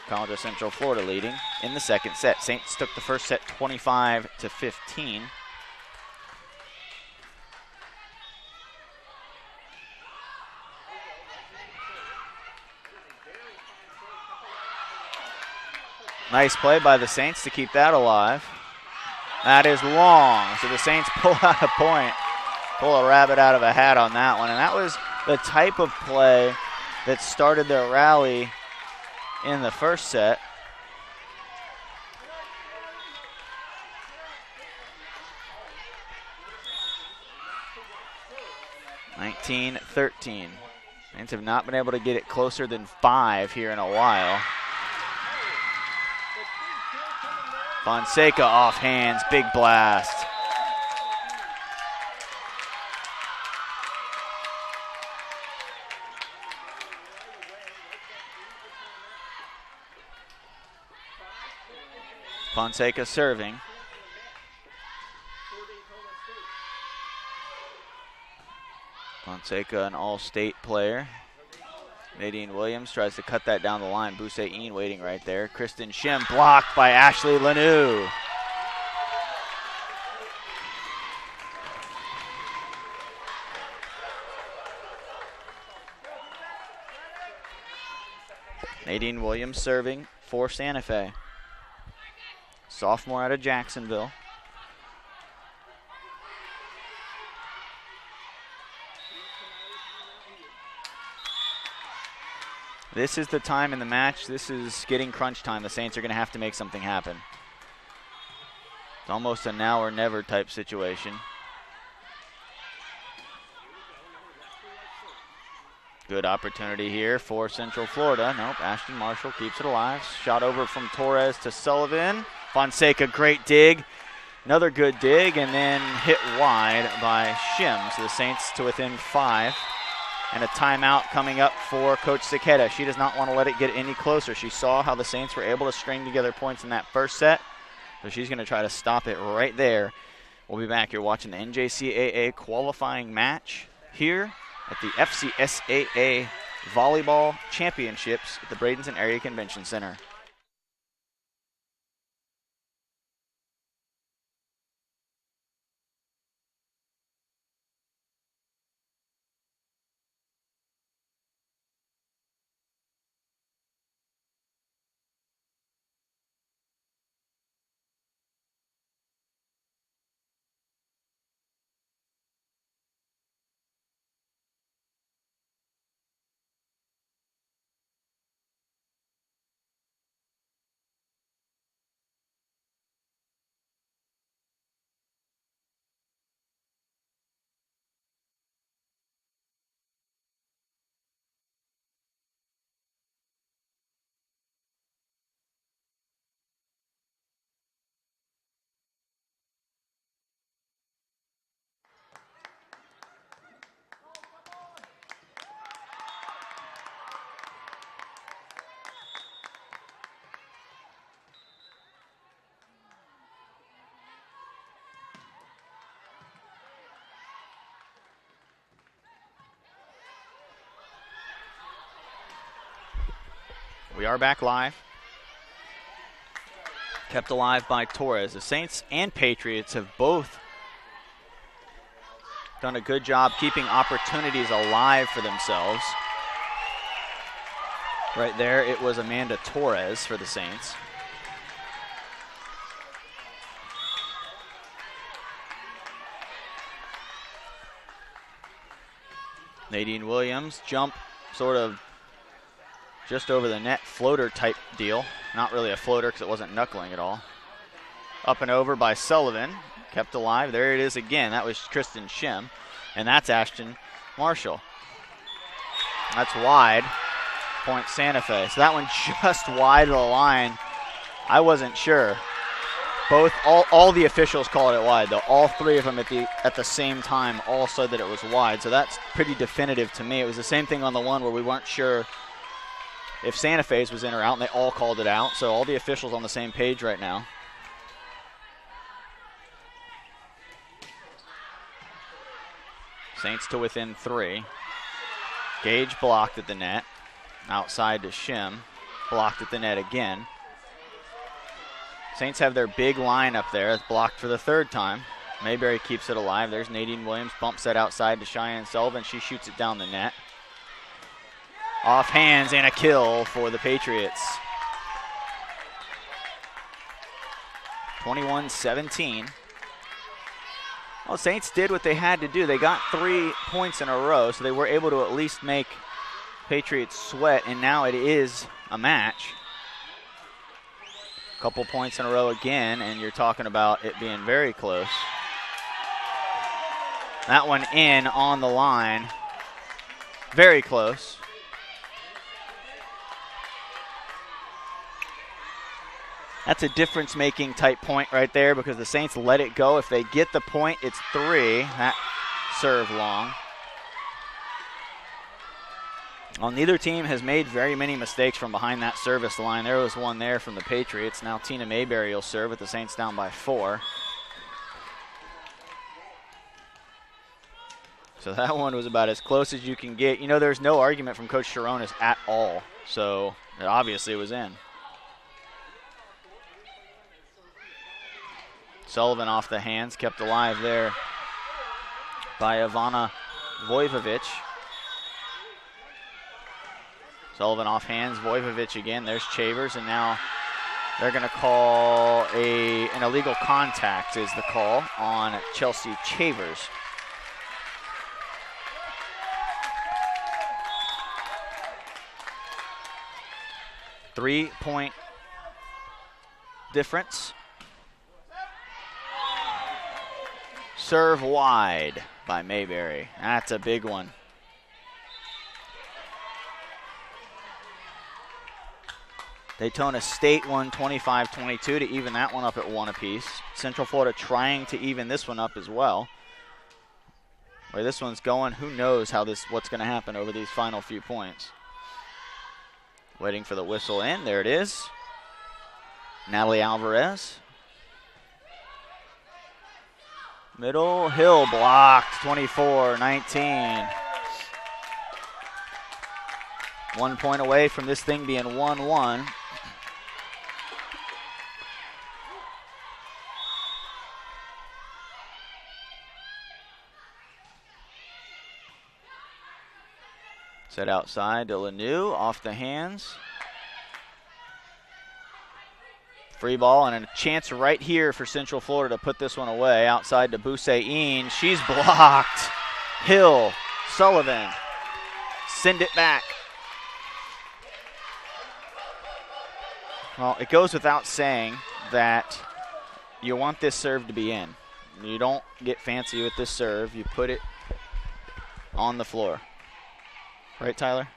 College of Central Florida leading in the second set. Saints took the first set 25-15. Nice play by the Saints to keep that alive. That is long, so the Saints pull out a point. Pull a rabbit out of a hat on that one, and that was the type of play that started their rally in the first set. (19-13). Saints have not been able to get it closer than 5 here in a while. Fonseca off hands, big blast. Fonseca serving. Fonseca, an all-state player. Nadine Williams tries to cut that down the line. Boussaïn waiting right there. Kristen Shim blocked by Ashley Lanou. Nadine Williams serving for Santa Fe. Sophomore out of Jacksonville. This is the time in the match. This is getting crunch time. The Saints are going to have to make something happen. It's almost a now or never type situation. Good opportunity here for Central Florida. Nope, Ashton Marshall keeps it alive. Shot over from Torres to Sullivan. Fonseca, great dig. Another good dig, and then hit wide by Shim. So the Saints to within 5. And a timeout coming up for Coach Cicada. She does not want to let it get any closer. She saw how the Saints were able to string together points in that first set, so she's going to try to stop it right there. We'll be back. You're watching the NJCAA qualifying match here at the FCSAA Volleyball Championships at the Bradenton Area Convention Center. We are back live. Kept alive by Torres. The Saints and Patriots have both done a good job keeping opportunities alive for themselves. Right there, it was Amanda Torres for the Saints. Nadine Williams, jump sort of just over the net, floater type deal. Not really a floater because it wasn't knuckling at all. Up and over by Sullivan, kept alive. There it is again. That was Kristen Shim, and that's Ashton Marshall. That's wide. Point Santa Fe. So that one just wide of the line. I wasn't sure. All the officials called it wide, though. All three of them at the same time all said that it was wide. So that's pretty definitive to me. It was the same thing on the one where we weren't sure if Santa Fe's was in or out, and they all called it out. So all the officials on the same page right now. Saints to within 3. Gage blocked at the net. Outside to Shim. Blocked at the net again. Saints have their big line up there. It's blocked for the 3rd time. Mayberry keeps it alive. There's Nadine Williams. Bumps that outside to Cheyenne Sullivan. She shoots it down the net. Off hands and a kill for the Patriots. 21-17. Well, Saints did what they had to do. They got 3 points in a row, so they were able to at least make Patriots sweat, and now it is a match. Couple points in a row again, and you're talking about it being very close. That one in on the line. Very close. That's a difference-making type point right there because the Saints let it go. If they get the point, it's 3. That serve long. Well, neither team has made very many mistakes from behind that service line. There was one there from the Patriots. Now Tina Mayberry will serve with the Saints down by 4. So that one was about as close as you can get. You know, there's no argument from Coach Sharonis at all. So it obviously was in. Sullivan off the hands, kept alive there by Ivana Vojvovic. Sullivan off hands, Vojvovic again. There's Chavers, and now they're going to call an illegal contact is the call on Chelsea Chavers. Three-point difference. Serve wide by Mayberry. That's a big one. Daytona State won 25-22 to even that one up at 1 apiece. Central Florida trying to even this one up as well. Where this one's going, who knows what's going to happen over these final few points. Waiting for the whistle in. There it is. Natalie Alvarez. Middle, Hill blocked, 24-19. 1 point away from this thing being 1-1. Set outside to Lanoux, off the hands. Free ball and a chance right here for Central Florida to put this one away. Outside to Boussain. She's blocked. Hill, Sullivan, send it back. Well, it goes without saying that you want this serve to be in. You don't get fancy with this serve. You put it on the floor. Right, Tyler?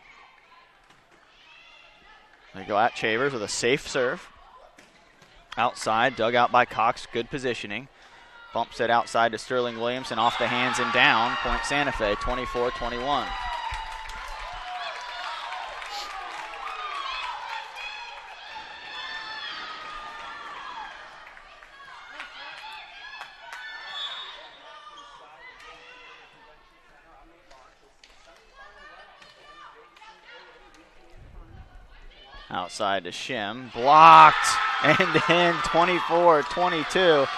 They go at Chavers with a safe serve. Outside, dug out by Cox, good positioning. Bumps it outside to Sterling Williamson, off the hands and down. Point Santa Fe, 24-21. Outside to Shim. Blocked. And then 24-22.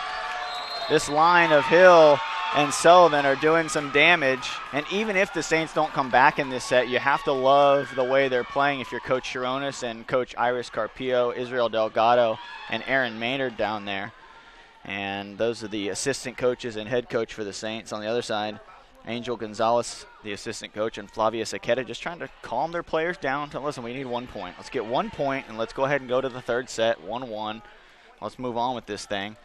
This line of Hill and Sullivan are doing some damage. And even if the Saints don't come back in this set, you have to love the way they're playing if you're Coach Sharonis and Coach Iris Carpio, Israel Delgado, and Aaron Maynard down there. And those are the assistant coaches and head coach for the Saints. On the other side, Angel Gonzalez, the assistant coach, and Flavia Saqueta just trying to calm their players down. Listen, we need 1 point. Let's get 1 point, and let's go ahead and go to the third set, 1-1. Let's move on with this thing.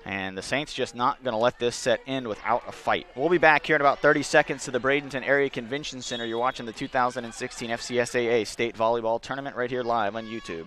And the Saints just not going to let this set end without a fight. We'll be back here in about 30 seconds to the Bradenton Area Convention Center. You're watching the 2016 FCSAA State Volleyball Tournament right here live on YouTube.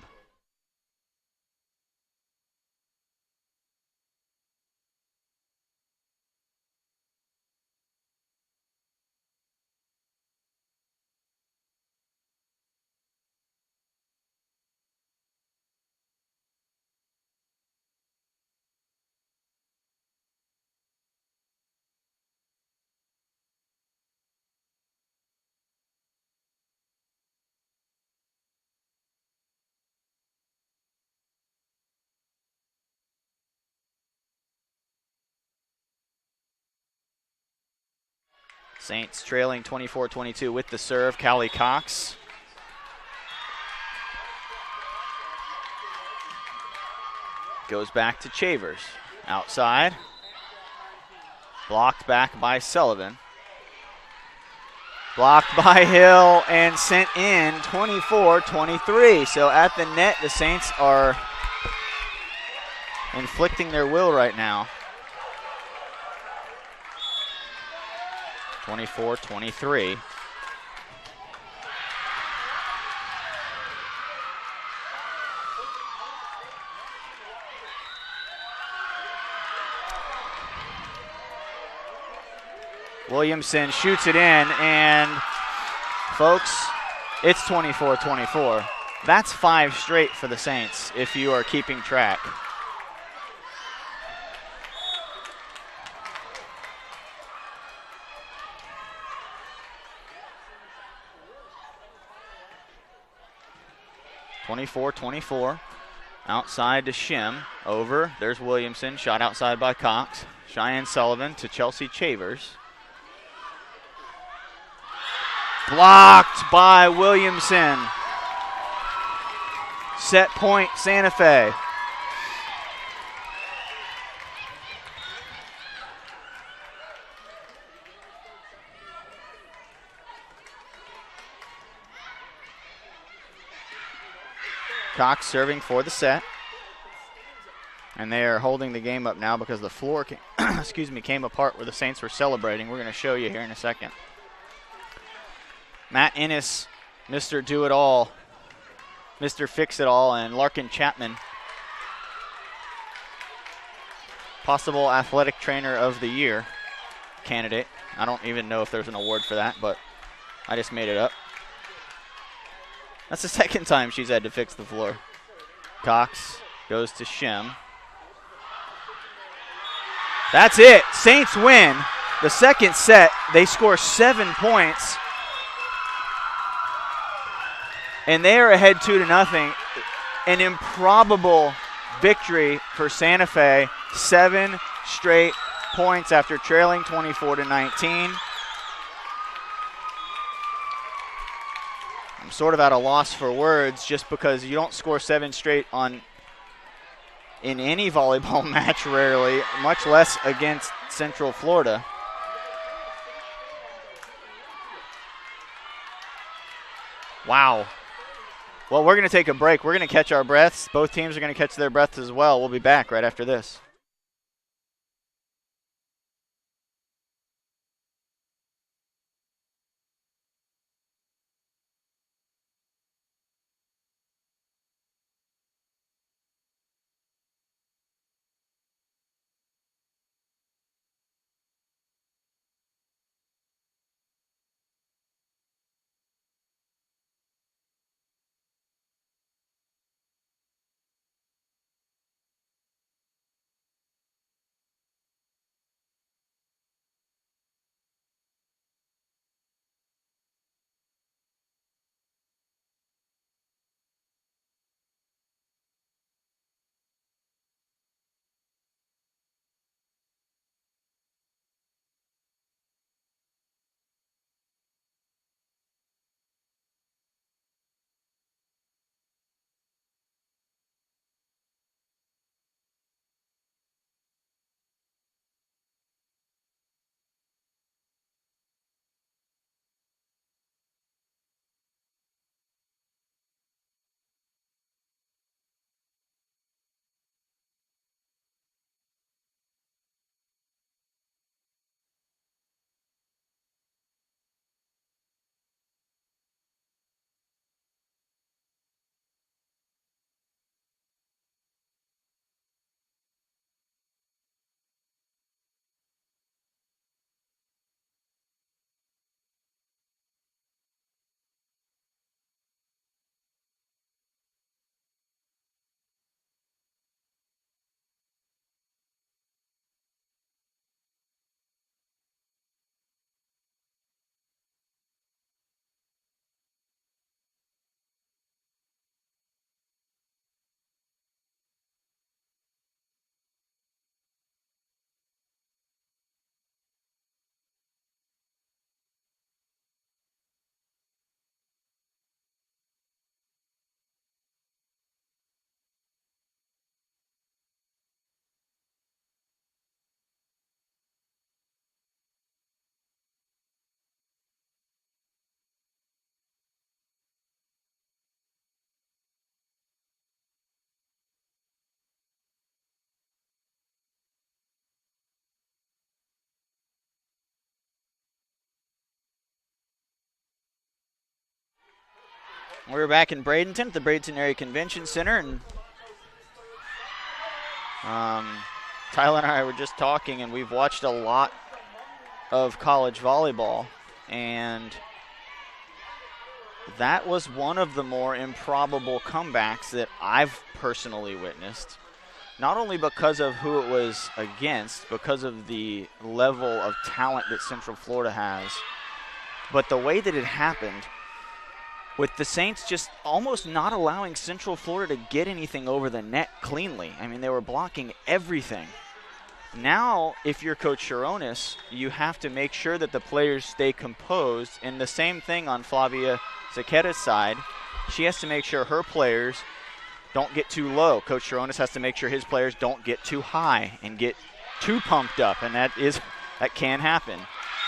Saints trailing 24-22 with the serve. Callie Cox. Goes back to Chavers. Outside. Blocked back by Sullivan. Blocked by Hill and sent in 24-23. So at the net, the Saints are inflicting their will right now. 24-23. Williamson shoots it in, and folks, it's 24-24. That's 5 straight for the Saints if you are keeping track. Outside to Shim. Over. There's Williamson. Shot outside by Cox. Cheyenne Sullivan to Chelsea Chavers. Blocked by Williamson. Set point, Santa Fe. Cox serving for the set. And they are holding the game up now because the floor came apart where the Saints were celebrating. We're going to show you here in a second. Matt Ennis, Mr. Do-It-All, Mr. Fix-It-All, and Larkin Chapman, possible Athletic Trainer of the Year candidate. I don't even know if there's an award for that, but I just made it up. That's the second time she's had to fix the floor. Cox goes to Shim. That's it. Saints win the second set. They score 7 points. And they are ahead 2-0. An improbable victory for Santa Fe. 7 straight points after trailing 24-19. I'm sort of at a loss for words just because you don't score 7 straight in any volleyball match rarely, much less against Central Florida. Wow. Well, we're going to take a break. We're going to catch our breaths. Both teams are going to catch their breaths as well. We'll be back right after this. We're back in Bradenton at the Bradenton Area Convention Center, and Tyler and I were just talking, and we've watched a lot of college volleyball, and that was one of the more improbable comebacks that I've personally witnessed. Not only because of who it was against, because of the level of talent that Central Florida has, but the way that it happened, with the Saints just almost not allowing Central Florida to get anything over the net cleanly. I mean, they were blocking everything. Now, if you're Coach Sharonis, you have to make sure that the players stay composed, and the same thing on Flavia Zaqueta's side. She has to make sure her players don't get too low. Coach Sharonis has to make sure his players don't get too high and get too pumped up, and that can happen.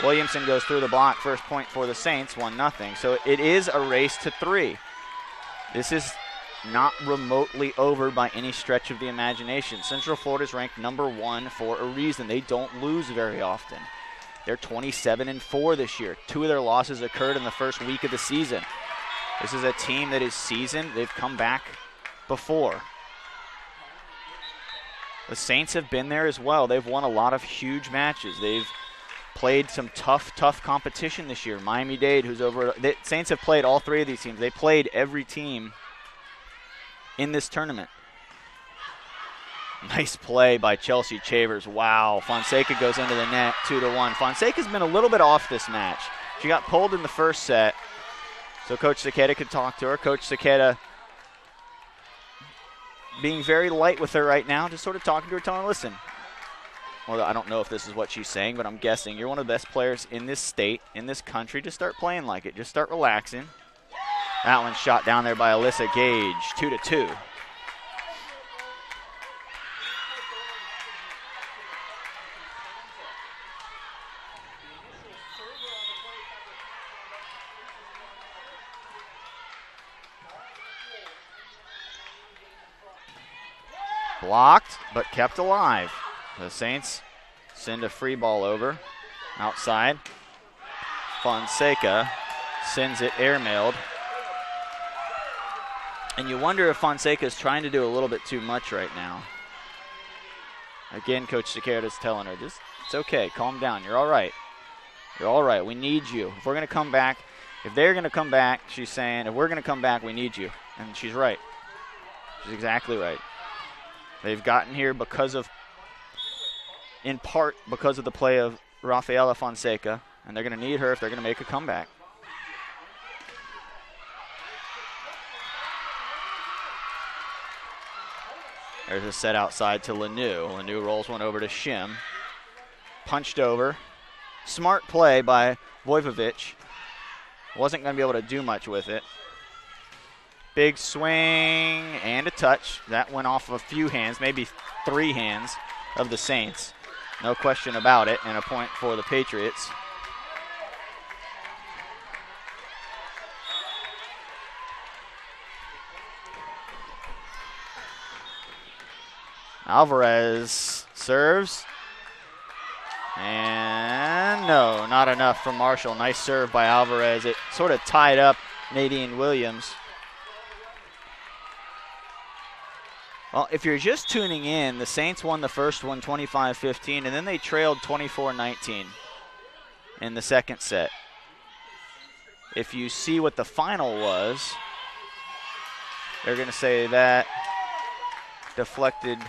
Williamson goes through the block, first point for the Saints, 1-0. So it is a race to 3. This is not remotely over by any stretch of the imagination. Central Florida is ranked number 1 for a reason. They don't lose very often. They're 27-4 this year. 2 of their losses occurred in the first week of the season. This is a team that is seasoned. They've come back before. The Saints have been there as well. They've won a lot of huge matches. They've played some tough competition this year. Miami-Dade, who's over. The Saints have played all 3 of these teams. They played every team in this tournament. Nice play by Chelsea Chavers. Wow. Fonseca goes into the net, 2-1. Fonseca's been a little bit off this match. She got pulled in the first set, so Coach Zaqueta could talk to her. Coach Zaqueta being very light with her right now, just sort of talking to her, telling her, listen, well, I don't know if this is what she's saying, but I'm guessing you're one of the best players in this state, in this country. Just start playing like it. Just start relaxing. That one's shot down there by Alyssa Gage, 2-2. Blocked, but kept alive. The Saints send a free ball over outside. Fonseca sends it airmailed. And you wonder if Fonseca is trying to do a little bit too much right now. Again, Coach Zaqueta is telling her, just, it's okay, calm down, you're all right. You're all right, we need you. If we're going to come back, if they're going to come back, she's saying, if we're going to come back, we need you. And she's right. She's exactly right. They've gotten here in part because of the play of Rafaela Fonseca, and they're going to need her if they're going to make a comeback. There's a set outside to Lanu. Lanu rolls one over to Shim. Punched over. Smart play by Vojvovic. Wasn't going to be able to do much with it. Big swing and a touch. That went off of a few hands, maybe 3 hands of the Saints. No question about it, and a point for the Patriots. Alvarez serves. And no, not enough from Marshall. Nice serve by Alvarez. It sort of tied up Nadine Williams. Well, if you're just tuning in, the Saints won the first one 25-15, and then they trailed 24-19 in the second set. If you see what the final was, they're going to say that deflected.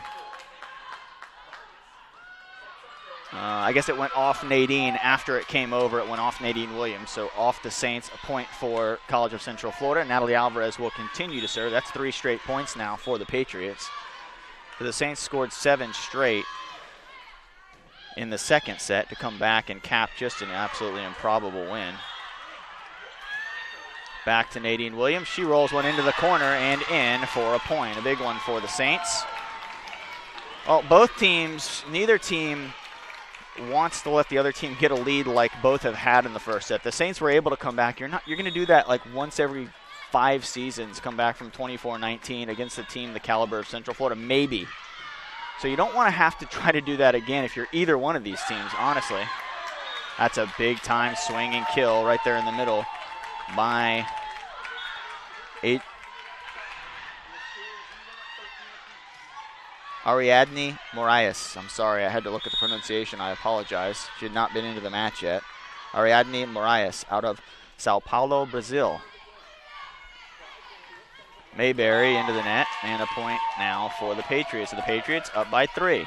I guess it went off Nadine after it came over. It went off Nadine Williams, so off the Saints, a point for College of Central Florida. Natalie Alvarez will continue to serve. That's 3 straight points now for the Patriots. So the Saints scored 7 straight in the second set to come back and cap just an absolutely improbable win. Back to Nadine Williams. She rolls one into the corner and in for a point. A big one for the Saints. Well, both teams, neither team wants to let the other team get a lead like both have had in the first set. The Saints were able to come back. You're going to do that like once every 5 seasons, come back from 24-19 against a team the caliber of Central Florida, maybe. So you don't want to have to try to do that again if you're either one of these teams, honestly. That's a big time swing and kill right there in the middle by Ariadne Moraes. I'm sorry, I had to look at the pronunciation. I apologize. She had not been into the match yet. Ariadne Moraes out of Sao Paulo, Brazil. Mayberry into the net, and a point now for the Patriots. So the Patriots up by 3.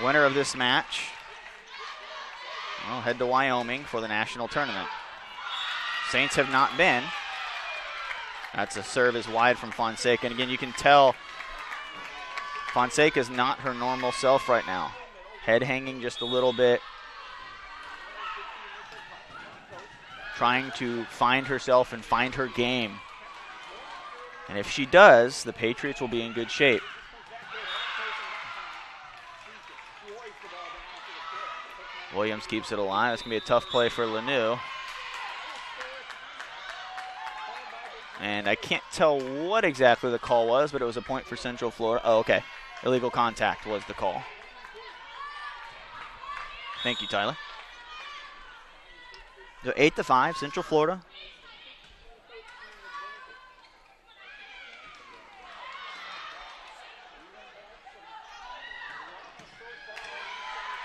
Winner of this match will head to Wyoming for the national tournament. Saints have not been. That's a serve is wide from Fonseca. And again, you can tell Fonseca is not her normal self right now. Head hanging just a little bit. Trying to find herself and find her game. And if she does, the Patriots will be in good shape. Williams keeps it alive. It's going to be a tough play for Lanu. And I can't tell what exactly the call was, but it was a point for Central Florida. Oh, okay. Illegal contact was the call. Thank you, Tyler. So 8-5, Central Florida.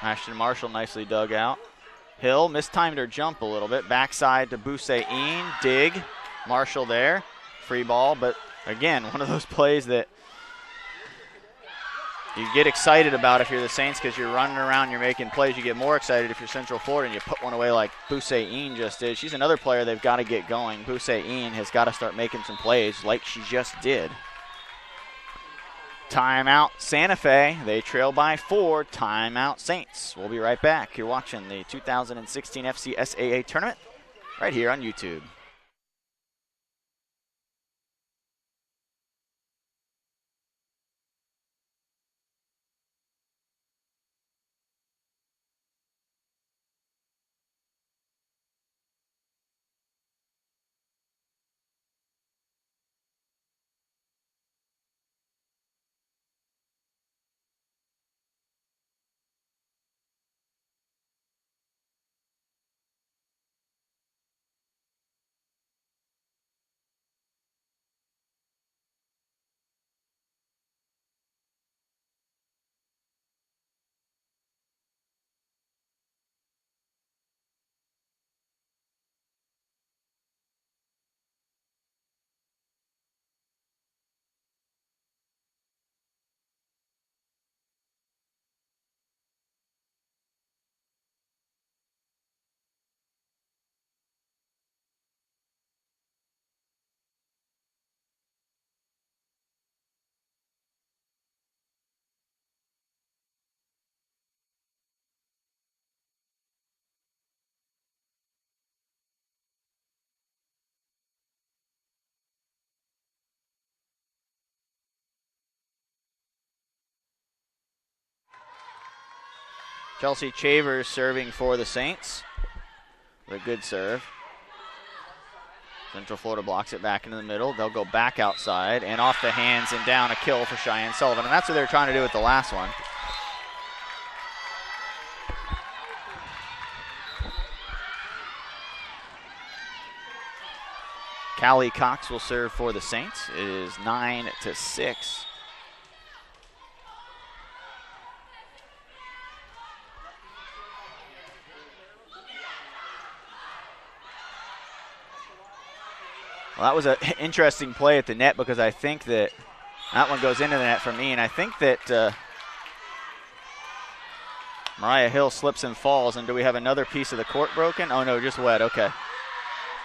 Ashton Marshall nicely dug out. Hill mistimed her jump a little bit. Backside to Boussaïn. Dig. Marshall there. Free ball, but again, one of those plays that you get excited about if you're the Saints because you're running around, you're making plays. You get more excited if you're Central Florida and you put one away like Boussaïn just did. She's another player they've got to get going. Boussaïn has got to start making some plays like she just did. Timeout Santa Fe. They trail by 4. Timeout Saints. We'll be right back. You're watching the 2016 FCSAA tournament right here on YouTube. Chelsea Chavers serving for the Saints. A good serve. Central Florida blocks it back into the middle. They'll go back outside and off the hands and down, a kill for Cheyenne Sullivan. And that's what they're trying to do with the last one. Callie Cox will serve for the Saints. It is 9-6. Well, that was an interesting play at the net because I think that one goes into the net for me, and I think that Mariah Hill slips and falls. And do we have another piece of the court broken? Oh, no, just wet. Okay.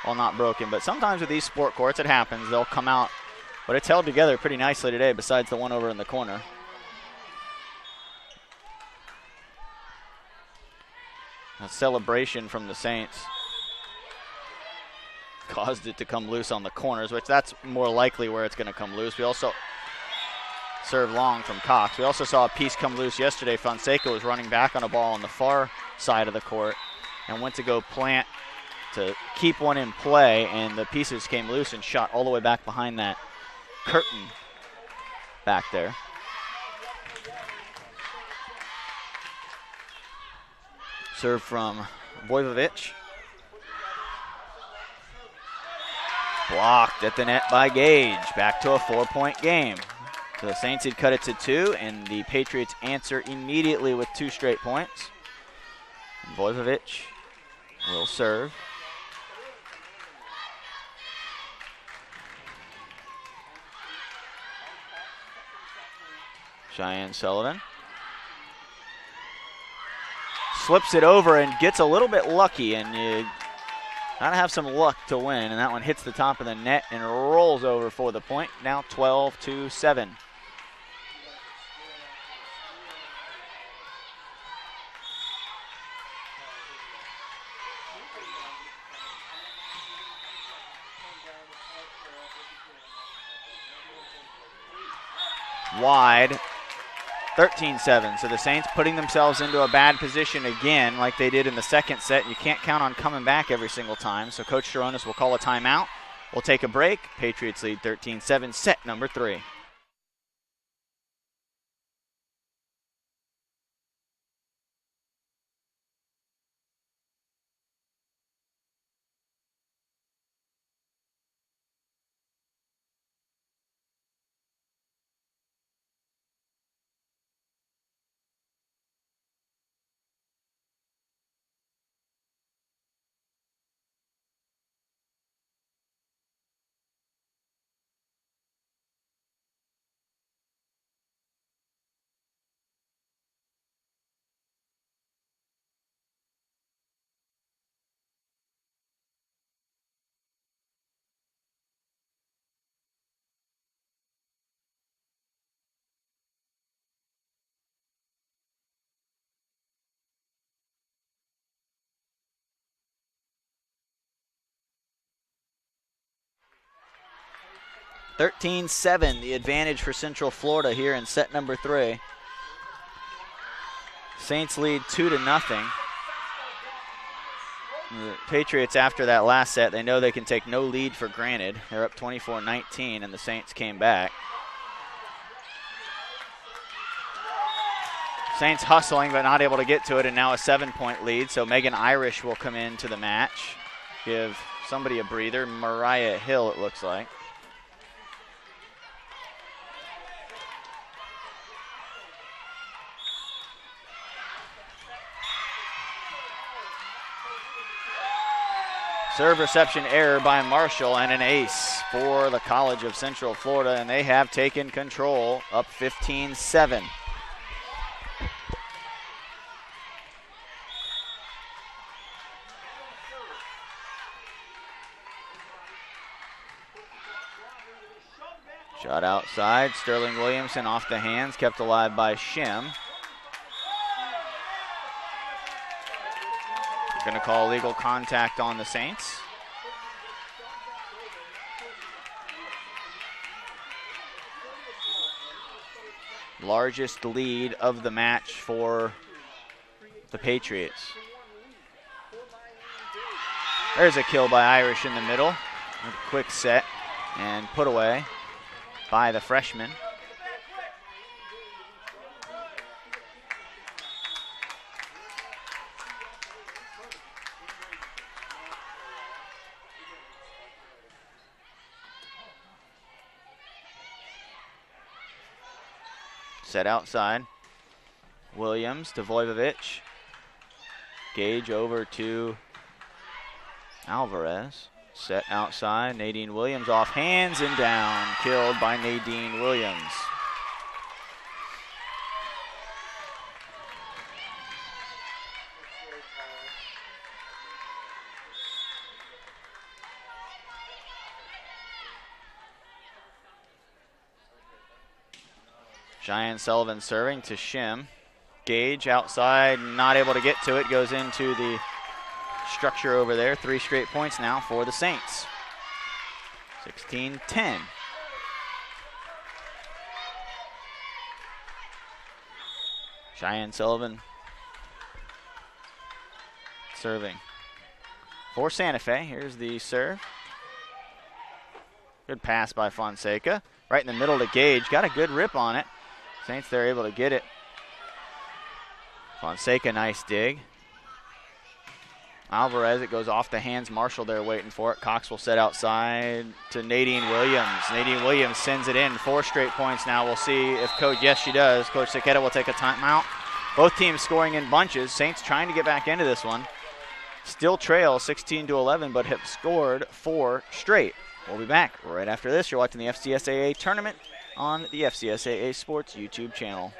Well, not broken, but sometimes with these sport courts it happens. They'll come out, but it's held together pretty nicely today besides the one over in the corner. A celebration from the Saints caused it to come loose on the corners, which that's more likely where it's going to come loose. We also serve long from Cox. We also saw a piece come loose yesterday. Fonseca was running back on a ball on the far side of the court and went to go plant to keep one in play, and the pieces came loose and shot all the way back behind that curtain back there. Serve from Voivovic. Blocked at the net by Gage. Back to a 4-point game. So the Saints had cut it to 2, and the Patriots answer immediately with 2 straight points. And Voivovic will serve. Cheyenne Sullivan slips it over and gets a little bit lucky, and you gotta have some luck to win, and that one hits the top of the net and rolls over for the point. Now 12-7. Wide, 13-7. So the Saints putting themselves into a bad position again like they did in the second set. You can't count on coming back every single time. So Coach Sharonis will call a timeout. We'll take a break. Patriots lead 13-7, set number 3. The advantage for Central Florida here in set number 3. Saints lead 2-0. The Patriots, after that last set, they know they can take no lead for granted. They're up 24-19, and the Saints came back. Saints hustling, but not able to get to it, and now a 7-point lead. So Megan Irish will come into the match, give somebody a breather. Mariah Hill, it looks like. Serve reception error by Marshall, and an ace for the College of Central Florida, and they have taken control, up 15-7. Shot outside, Sterling Williamson off the hands, kept alive by Shim. Going to call legal contact on the Saints. Largest lead of the match for the Patriots. There's a kill by Irish in the middle. A quick set and put away by the freshman. Set outside. Williams to Voivovic. Gage over to Alvarez. Set outside. Nadine Williams off hands and down. Killed by Nadine Williams. Cheyenne Sullivan serving to Shim. Gage outside, not able to get to it. Goes into the structure over there. 3 straight points now for the Saints. 16-10. Cheyenne Sullivan serving for Santa Fe. Here's the serve. Good pass by Fonseca. Right in the middle to Gage. Got a good rip on it. Saints, they're able to get it. Fonseca, nice dig. Alvarez, it goes off the hands. Marshall there waiting for it. Cox will set outside to Nadine Williams. Nadine Williams sends it in. 4 straight points now. We'll see if yes, she does. Coach Saketa will take a timeout. Both teams scoring in bunches. Saints trying to get back into this one. Still trail 16-11, but have scored 4 straight. We'll be back right after this. You're watching the FCSAA tournament on the FCSAA Sports YouTube channel.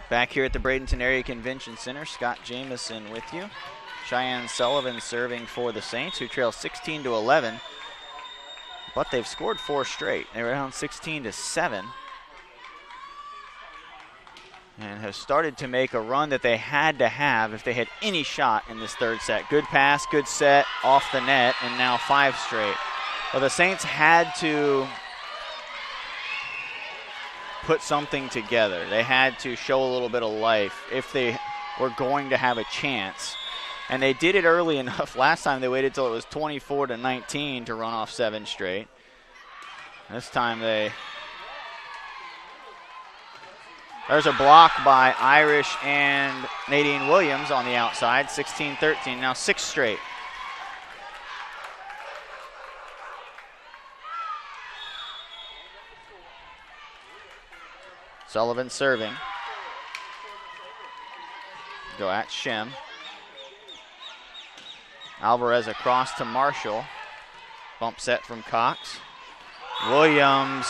Back here at the Bradenton Area Convention Center, Scott Jamieson with you. Cheyenne Sullivan serving for the Saints, who trail 16-11. But they've scored 4 straight. They were down 16-7. And have started to make a run that they had to have if they had any shot in this third set. Good pass, good set, off the net, and now 5 straight. Well, the Saints had to put something together. They had to show a little bit of life if they were going to have a chance. And they did it early enough. Last time they waited till it was 24-19 to run off 7 straight. This time there's a block by Irish and Nadine Williams on the outside. 16-13, now 6 straight. Sullivan serving. Go at Shem. Alvarez across to Marshall. Bump set from Cox. Williams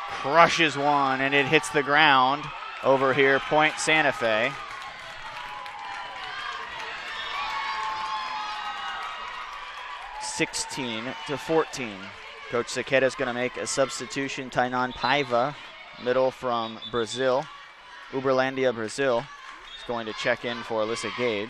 crushes one, and it hits the ground over here, point Santa Fe. (16-14). Coach Saketa is going to make a substitution. Tainan Paiva, middle from Brazil, Uberlandia, Brazil, is going to check in for Alyssa Gage.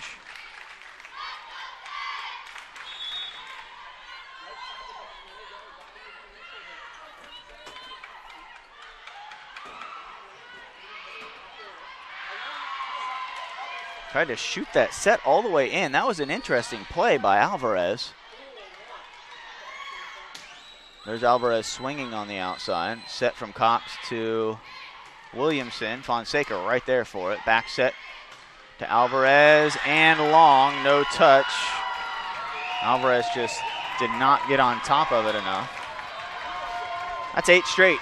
Tried to shoot that set all the way in. That was an interesting play by Alvarez. There's Alvarez swinging on the outside. Set from Cox to Williamson. Fonseca right there for it. Back set to Alvarez and long. No touch. Alvarez just did not get on top of it enough. That's 8 straight.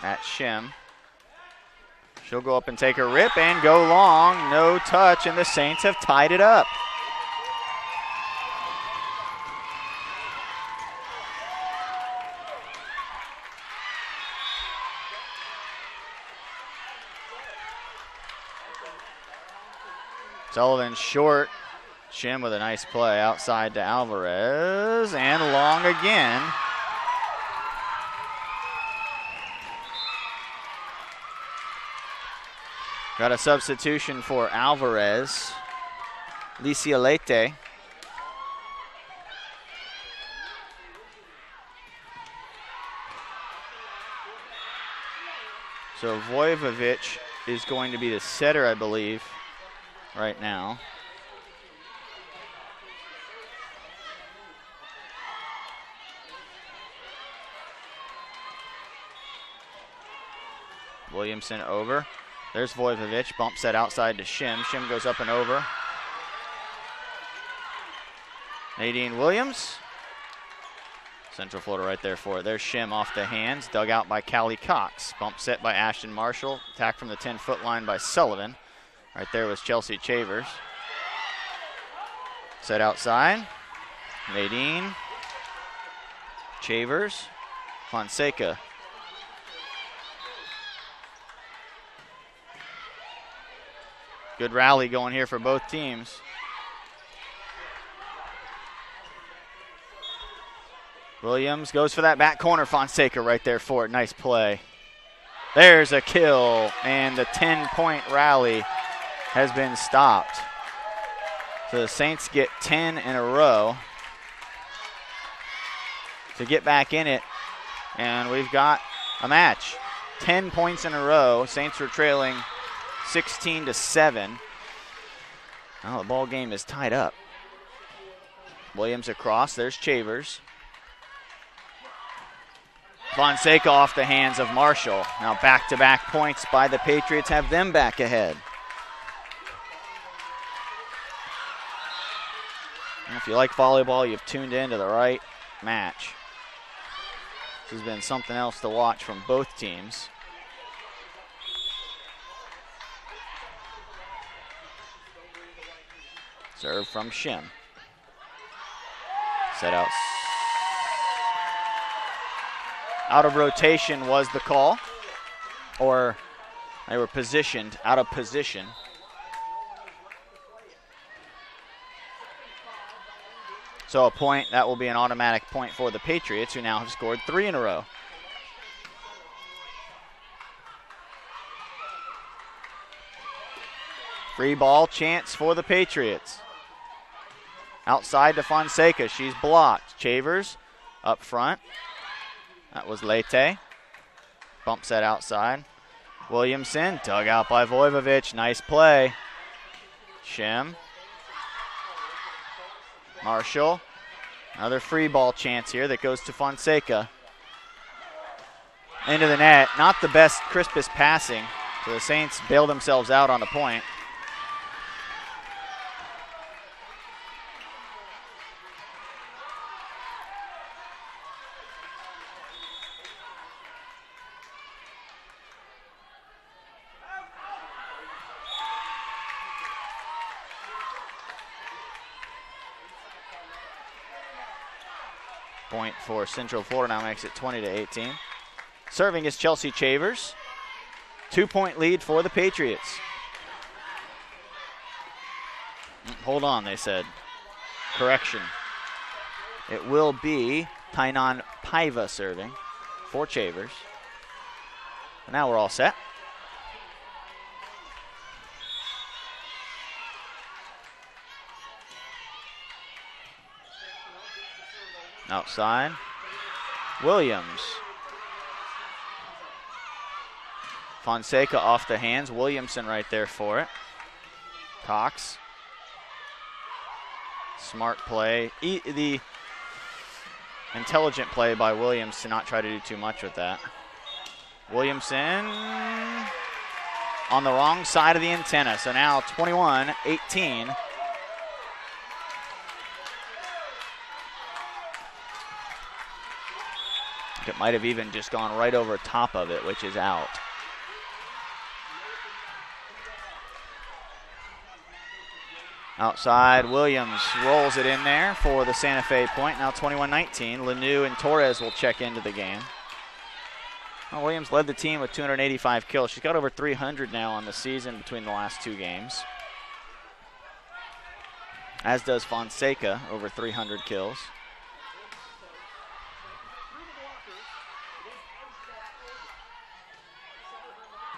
At Shem. She'll go up and take a rip and go long. No touch, and the Saints have tied it up. Sullivan short. Shem with a nice play outside to Alvarez, and long again. Got a substitution for Alvarez. Licia Leite. So Voivovic is going to be the setter, I believe, right now. Williamson over. There's Voivovic, bump set outside to Shim. Shim goes up and over. Nadine Williams. Central Florida right there for it. There's Shim off the hands, dug out by Callie Cox. Bump set by Ashton Marshall. Attack from the 10-foot line by Sullivan. Right there was Chelsea Chavers. Set outside. Nadine. Chavers. Fonseca. Good rally going here for both teams. Williams goes for that back corner. Fonseca right there for it. Nice play. There's a kill, and the 10-point rally has been stopped. So the Saints get 10 in a row to get back in it, and we've got a match. 10 points in a row. Saints were trailing 16-7. Now the ball game is tied up. Williams across. There's Chavers. Fonseca off the hands of Marshall. Now back-to-back points by the Patriots have them back ahead. And if you like volleyball, you've tuned into the right match. This has been something else to watch from both teams. Serve from Shim. Set out. Out of rotation was the call. Or they were positioned out of position. So a point, that will be an automatic point for the Patriots, who now have scored 3 in a row. Free ball chance for the Patriots. Outside to Fonseca. She's blocked. Chavers up front. That was Leite. Bump set outside. Williamson dug out by Voivovic. Nice play. Shim. Marshall. Another free ball chance here that goes to Fonseca. Into the net. Not the best, crispest passing. So the Saints bail themselves out on a point. Point for Central Florida now makes it 20-18. Serving is Chelsea Chavers. 2-point lead for the Patriots. Hold on, they said. Correction. It will be Tainan Paiva serving for Chavers. And now we're all set. Outside. Williams. Fonseca off the hands. Williamson right there for it. Cox. Smart play. The intelligent play by Williams to not try to do too much with that. Williamson on the wrong side of the antenna. So now 21-18. It might have even just gone right over top of it, which is out. Outside, Williams rolls it in there for the Santa Fe point. Now 21-19. Lanu and Torres will check into the game. Well, Williams led the team with 285 kills. She's got over 300 now on the season between the last 2 games. As does Fonseca, over 300 kills.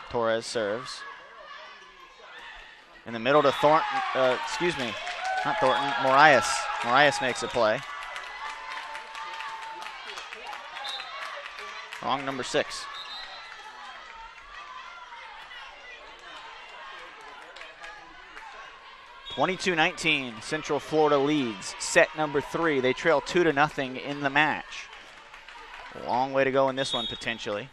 Torres serves. In the middle to Thornton, not Thornton, Morias. Morias makes a play. Wrong number 6. (22-19). Central Florida leads. Set number 3. They trail 2-0 in the match. A long way to go in this one potentially.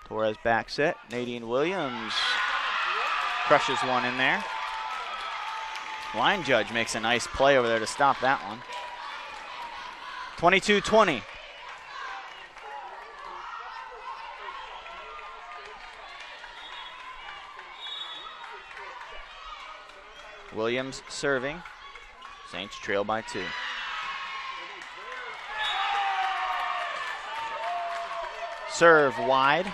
Torres back set. Nadine Williams crushes one in there. Line judge makes a nice play over there to stop that one. 22-20. Williams serving. Saints trail by 2. Serve wide.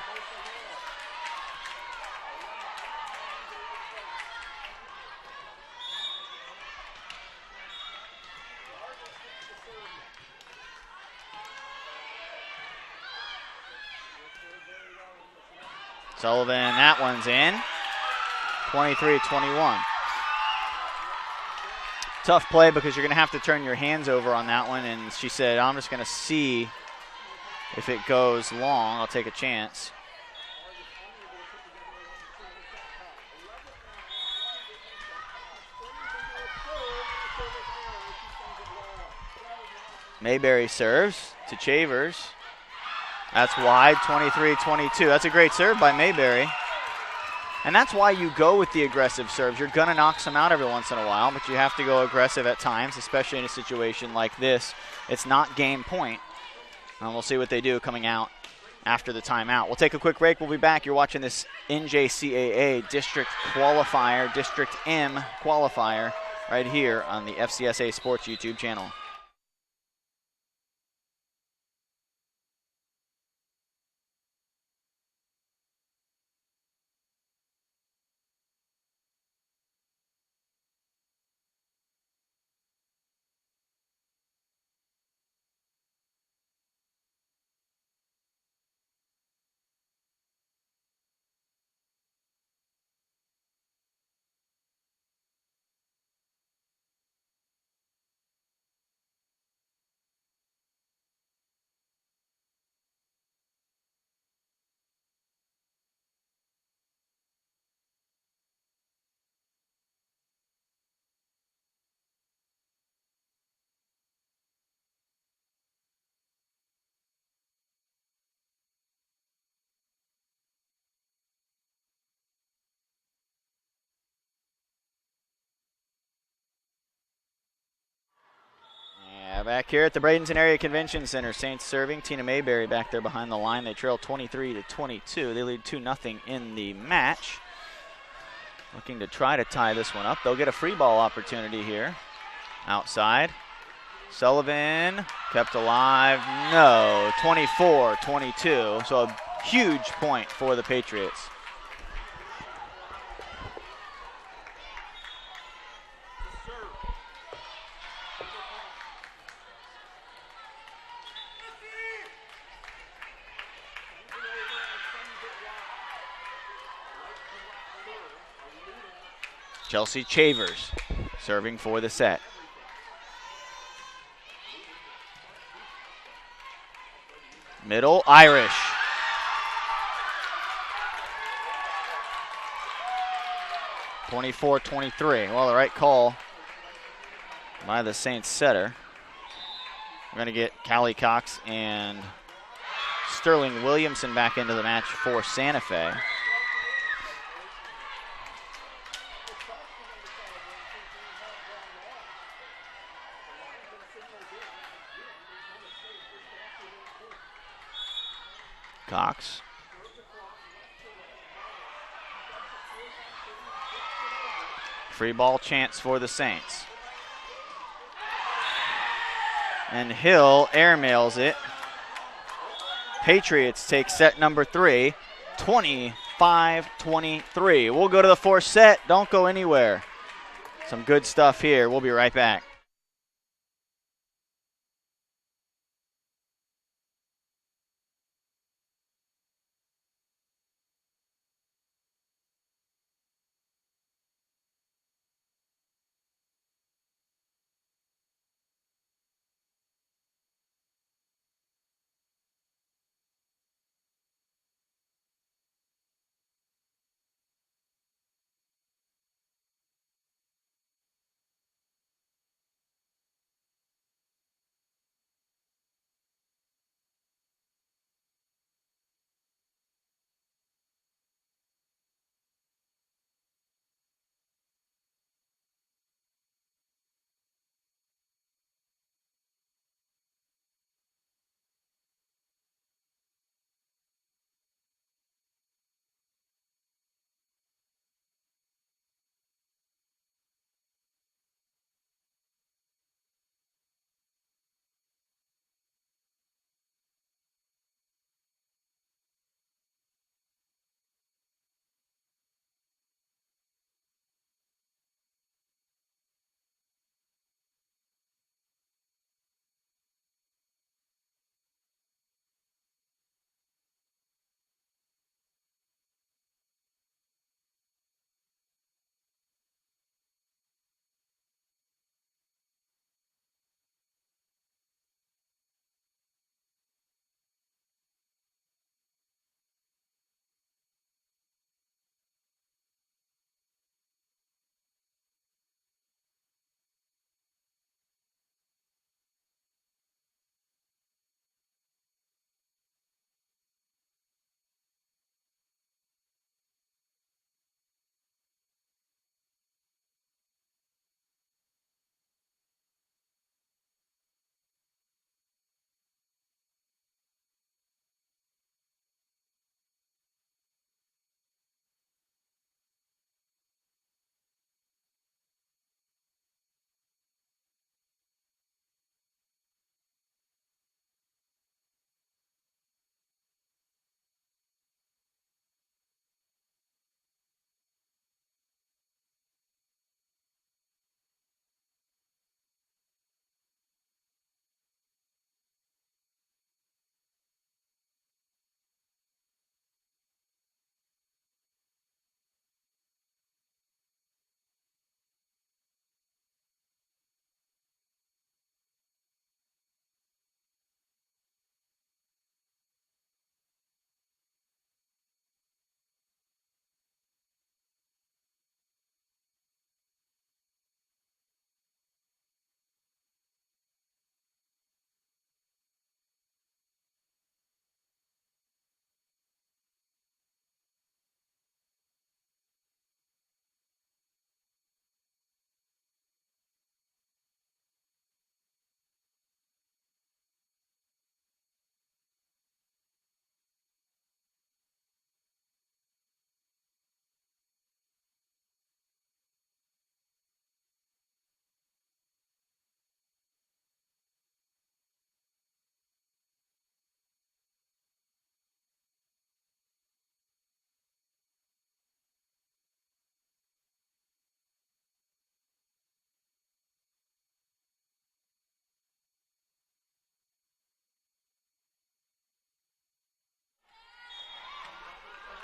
Sullivan, that one's in. 23-21. Tough play because you're going to have to turn your hands over on that one, and she said, I'm just going to see if it goes long. I'll take a chance. Mayberry serves to Chavers. That's wide, 23-22. That's a great serve by Mayberry. And that's why you go with the aggressive serves. You're going to knock some out every once in a while, but you have to go aggressive at times, especially in a situation like this. It's not game point. And we'll see what they do coming out after the timeout. We'll take a quick break. We'll be back. You're watching this NJCAA District Qualifier, District M Qualifier, right here on the FCSA Sports YouTube channel. Back here at the Bradenton Area Convention Center, Saints serving. Tina Mayberry back there behind the line. They trail 23-22. They lead 2-0 in the match. Looking to try to tie this one up. They'll get a free ball opportunity here. Outside. Sullivan kept alive. No, 24-22. So a huge point for the Patriots. Chelsea Chavers serving for the set. Middle, Irish. (24-23). Well, the right call by the Saints setter. We're going to get Callie Cox and Sterling Williamson back into the match for Santa Fe. Cox. Free ball chance for the Saints. And Hill airmails it. Patriots take set number 3, 25-23. We'll go to the fourth set. Don't go anywhere. Some good stuff here. We'll be right back.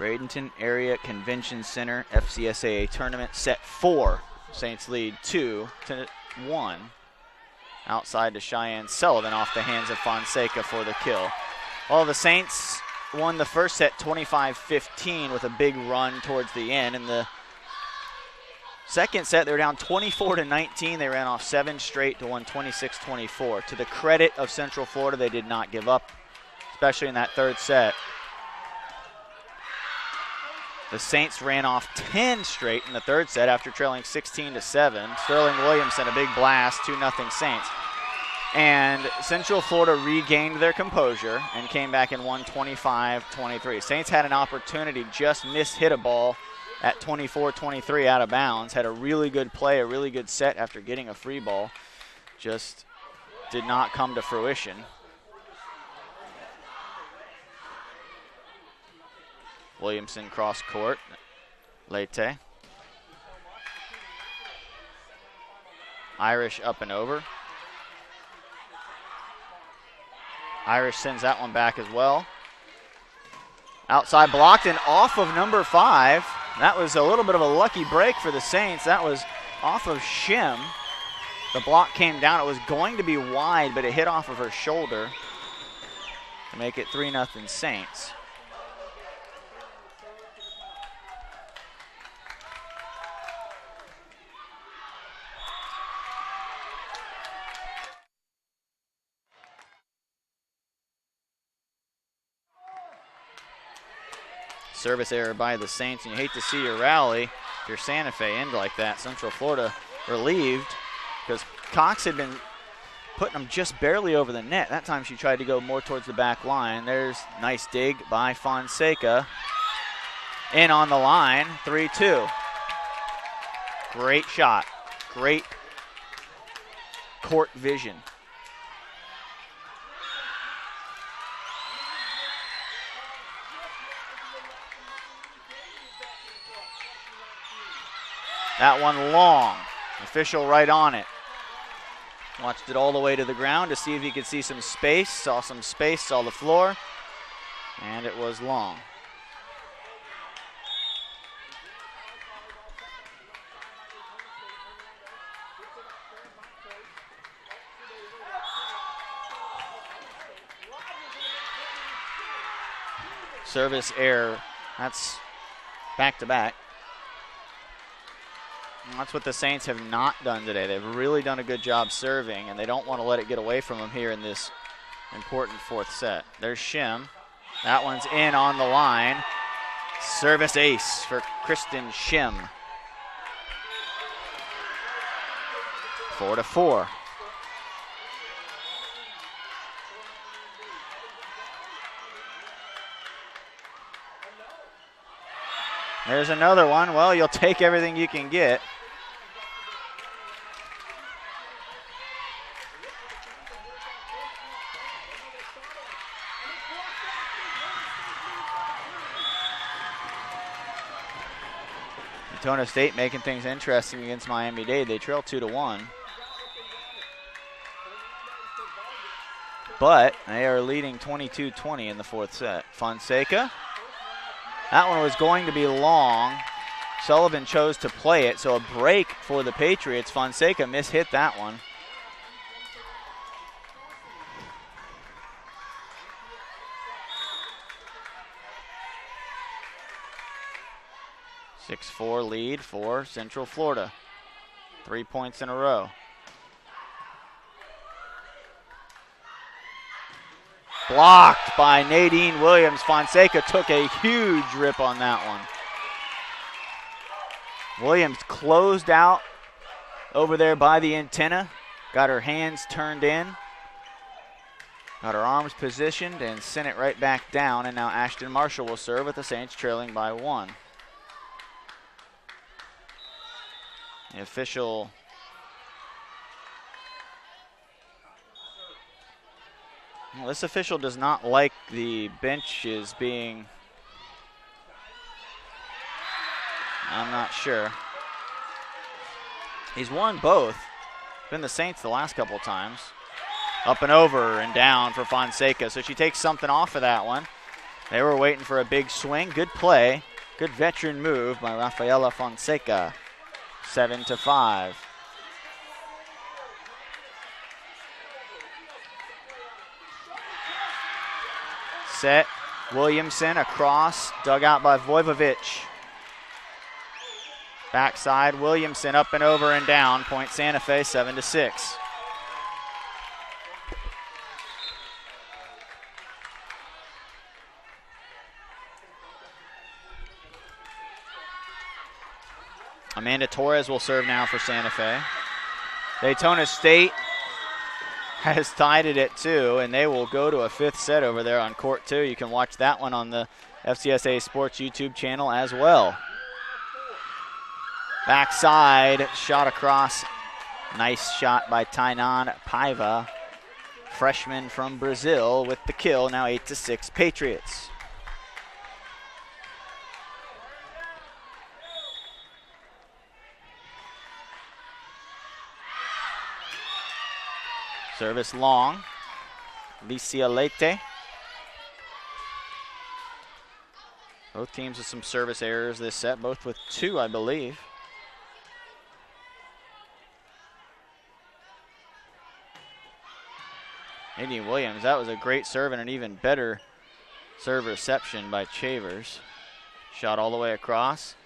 Bradenton Area Convention Center FCSAA Tournament, set 4. Saints lead 2-1. Outside to Cheyenne Sullivan off the hands of Fonseca for the kill. Well, the Saints won the first set 25-15 with a big run towards the end. In the second set, they were down 24-19. They ran off 7 straight to win 26-24. To the credit of Central Florida, they did not give up, especially in that third set. The Saints ran off 10 straight in the third set after trailing 16-7. Sterling Williamson, a big blast, 2-0 Saints. And Central Florida regained their composure and came back and won 25-23. Saints had an opportunity, just hit a ball at 24-23 out of bounds. Had a really good play, a really good set after getting a free ball. Just did not come to fruition. Williamson cross court. Leite. Irish up and over. Irish sends that one back as well. Outside blocked and off of number 5. That was a little bit of a lucky break for the Saints. That was off of Shim. The block came down. It was going to be wide, but it hit off of her shoulder to make it 3-0 Saints. Service error by the Saints, and you hate to see your rally, your Santa Fe end like that. Central Florida relieved because Cox had been putting them just barely over the net. That time she tried to go more towards the back line. There's nice dig by Fonseca. In on the line, 3-2. Great shot, great court vision. That one long. Official right on it. Watched it all the way to the ground to see if he could see some space. Saw some space, saw the floor, and it was long. Service error. That's back-to-back. That's what the Saints have not done today. They've really done a good job serving, and they don't want to let it get away from them here in this important fourth set. There's Shim. That one's in on the line. Service ace for Kristen Shim. 4-4. There's another one. Well, you'll take everything you can get. Daytona State making things interesting against Miami-Dade. They trail 2-1. But they are leading 22-20 in the fourth set. Fonseca. That one was going to be long. Sullivan chose to play it, so a break for the Patriots. Fonseca mishit that one. A 6-4 lead for Central Florida. 3 points in a row. Blocked by Nadine Williams. Fonseca took a huge rip on that one. Williams closed out over there by the antenna. Got her hands turned in. Got her arms positioned and sent it right back down. And now Ashton Marshall will serve with the Saints trailing by 1. The official well, this official does not like the benches being, I'm not sure. He's won both. Been the Saints the last couple of times. Up and over and down for Fonseca. So she takes something off of that one. They were waiting for a big swing. Good play. Good veteran move by Rafaela Fonseca. 7-5. Set. Williamson across. Dug out by Vojvovic. Backside. Williamson up and over and down. Point Santa Fe 7-6. Amanda Torres will serve now for Santa Fe. Daytona State has tied it at 2, and they will go to a 5th set over there on court 2. You can watch that one on the FCSA Sports YouTube channel as well. Backside, shot across. Nice shot by Tainan Paiva, freshman from Brazil, with the kill. Now 8-6 Patriots. Service long. Licia Leite. Both teams with some service errors this set, both with 2, I believe. Nadine Williams, that was a great serve and an even better serve reception by Chavers. Shot all the way across.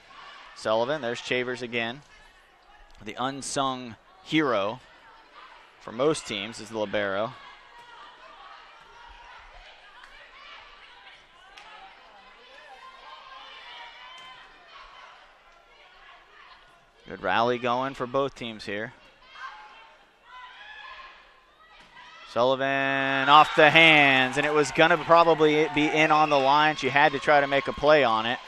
Sullivan, there's Chavers again. The unsung hero for most teams is the libero. Good rally going for both teams here. Sullivan off the hands, and it was going to probably be in on the line. She had to try to make a play on it.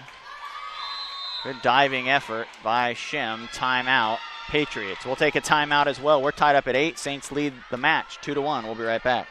Good diving effort by Shem. Timeout. Patriots. We'll take a timeout as well. We're tied up at 8. Saints lead the match 2-1. We'll be right back.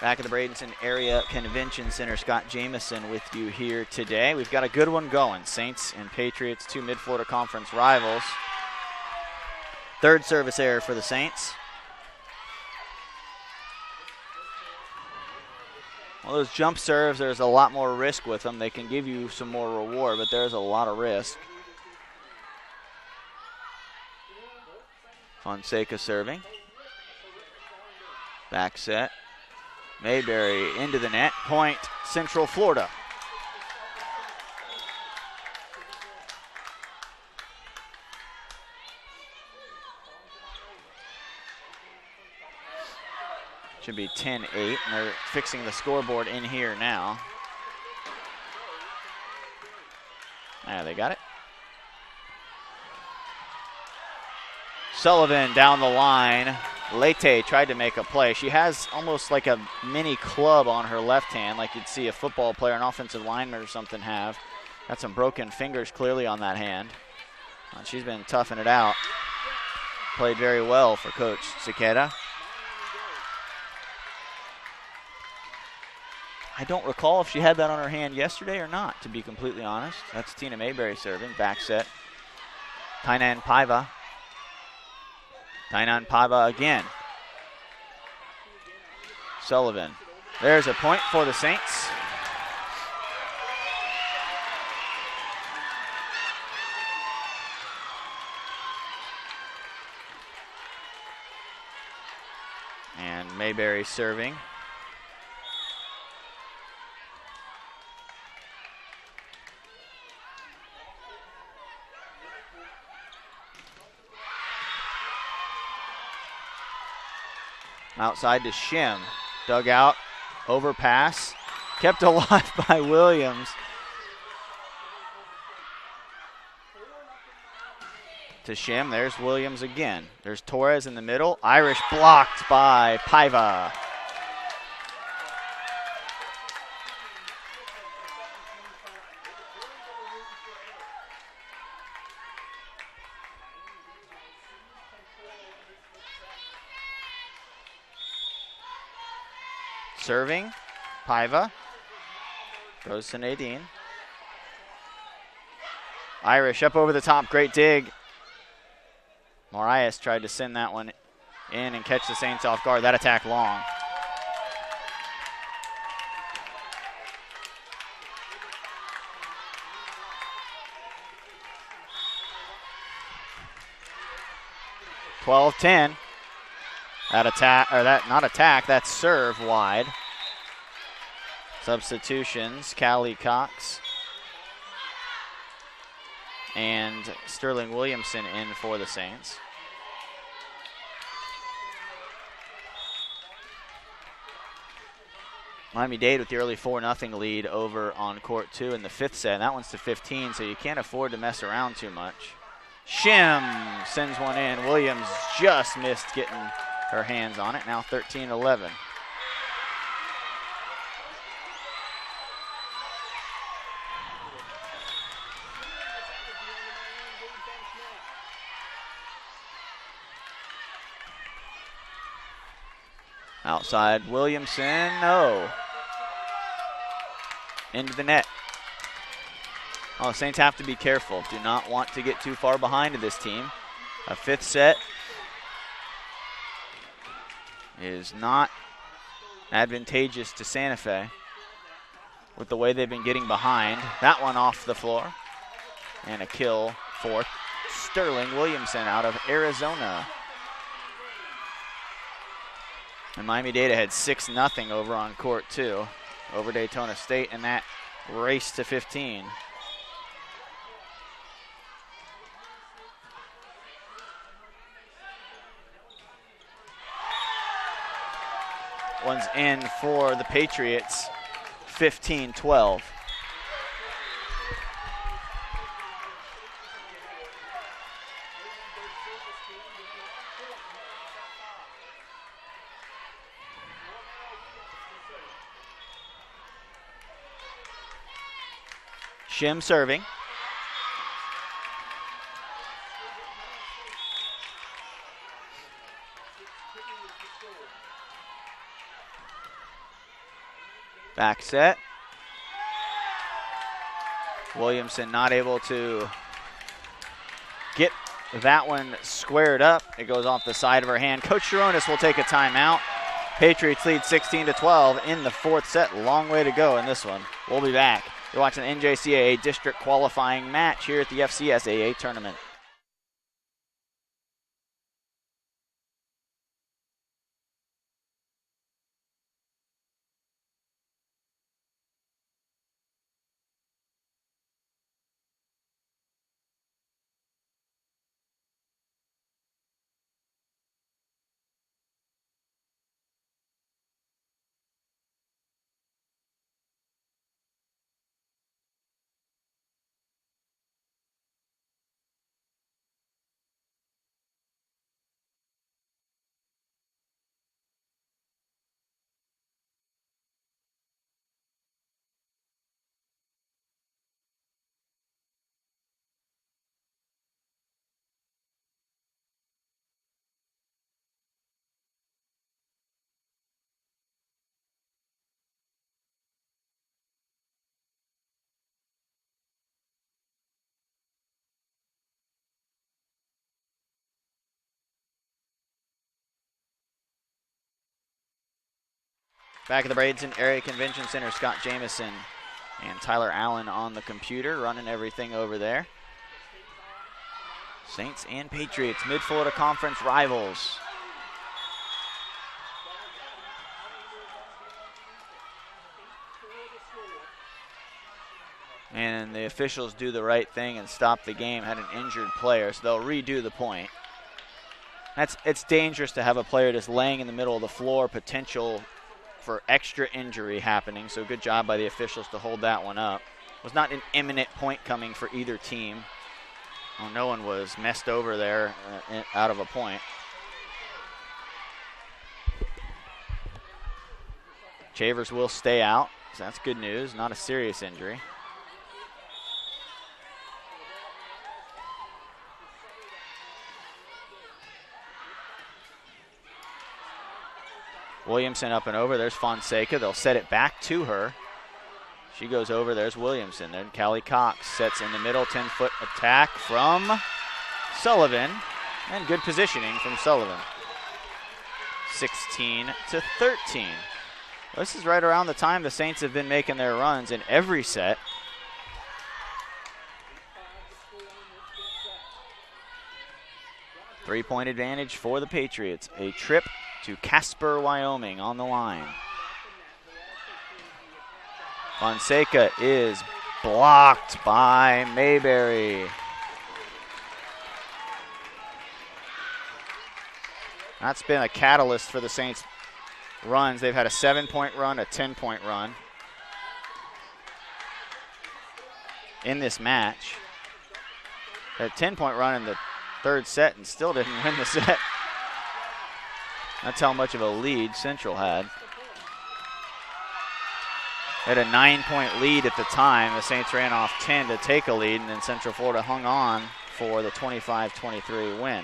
Back at the Bradenton Area Convention Center, Scott Jamieson with you here today. We've got a good one going. Saints and Patriots, 2 Mid-Florida Conference rivals. Third service error for the Saints. Well, those jump serves, there's a lot more risk with them. They can give you some more reward, but there's a lot of risk. Fonseca serving. Back set. Mayberry into the net. Point, Central Florida. Should be 10-8, and they're fixing the scoreboard in here now. They got it. Sullivan down the line. Leite tried to make a play. She has almost like a mini club on her left hand, like you'd see a football player, an offensive lineman or something have. Got some broken fingers clearly on that hand. She's been toughing it out. Played very well for Coach Cicada. I don't recall if she had that on her hand yesterday or not, to be completely honest. That's Tina Mayberry serving. Back set. Tainan Paiva. Tainan Paiva again. Sullivan There's a point for the Saints. And Mayberry serving. Outside to Shim. Dug out, overpass, kept alive by Williams. To Shim, there's Williams again. There's Torres in the middle. Irish blocked by Paiva. Serving, Paiva. Goes to Nadine. Irish up over the top, great dig. Marias tried to send that one in and catch the Saints off guard. That attack long. (12-10). That attack, or that not attack, that's serve wide. Substitutions, Callie Cox and Sterling Williamson in for the Saints. Miami-Dade with the early 4-0 lead over on court 2 in the 5th set. And that one's to 15, so you can't afford to mess around too much. Shim sends one in. Williams just missed getting her hands on it. Now 13-11. Outside Williamson, no. Into the net. Oh, the Saints have to be careful. Do not want to get too far behind this team. A 5th set is not advantageous to Santa Fe with the way they've been getting behind. That one off the floor. And a kill for Sterling Williamson out of Arizona. And Miami-Dade had 6-0 over on court 2 over Daytona State, and that race to 15. One's in for the Patriots, 15-12. Shim serving. Back set. Williamson not able to get that one squared up. It goes off the side of her hand. Coach Sharonis will take a timeout. Patriots lead 16-12 in the 4th set. Long way to go in this one. We'll be back. You're watching the NJCAA district qualifying match here at the FCSAA tournament. Back at the Bradenton Area Convention Center, Scott Jamison and Tyler Allen on the computer, running everything over there. Saints and Patriots, Mid-Florida Conference rivals. And the officials do the right thing and stop the game. Had an injured player, so they'll redo the point. It's dangerous to have a player just laying in the middle of the floor, potential for extra injury happening. So good job by the officials to hold that one up. It was not an imminent point coming for either team. Oh, no one was messed over there out of a point. Chavers will stay out, so that's good news. Not a serious injury. Williamson up and over. There's Fonseca. They'll set it back to her. She goes over. There's Williamson. Then Callie Cox sets in the middle. 10-foot attack from Sullivan. And good positioning from Sullivan. 16-13. This is right around the time the Saints have been making their runs in every set. Three-point advantage for the Patriots. A trip to Casper, Wyoming on the line. Fonseca is blocked by Mayberry. That's been a catalyst for the Saints' runs. They've had a 7-point run, a 10-point run in this match. A 10-point run in the third set and still didn't win the set. That's how much of a lead Central had. They had a 9-point lead at the time. The Saints ran off 10 to take a lead, and then Central Florida hung on for the 25-23 win.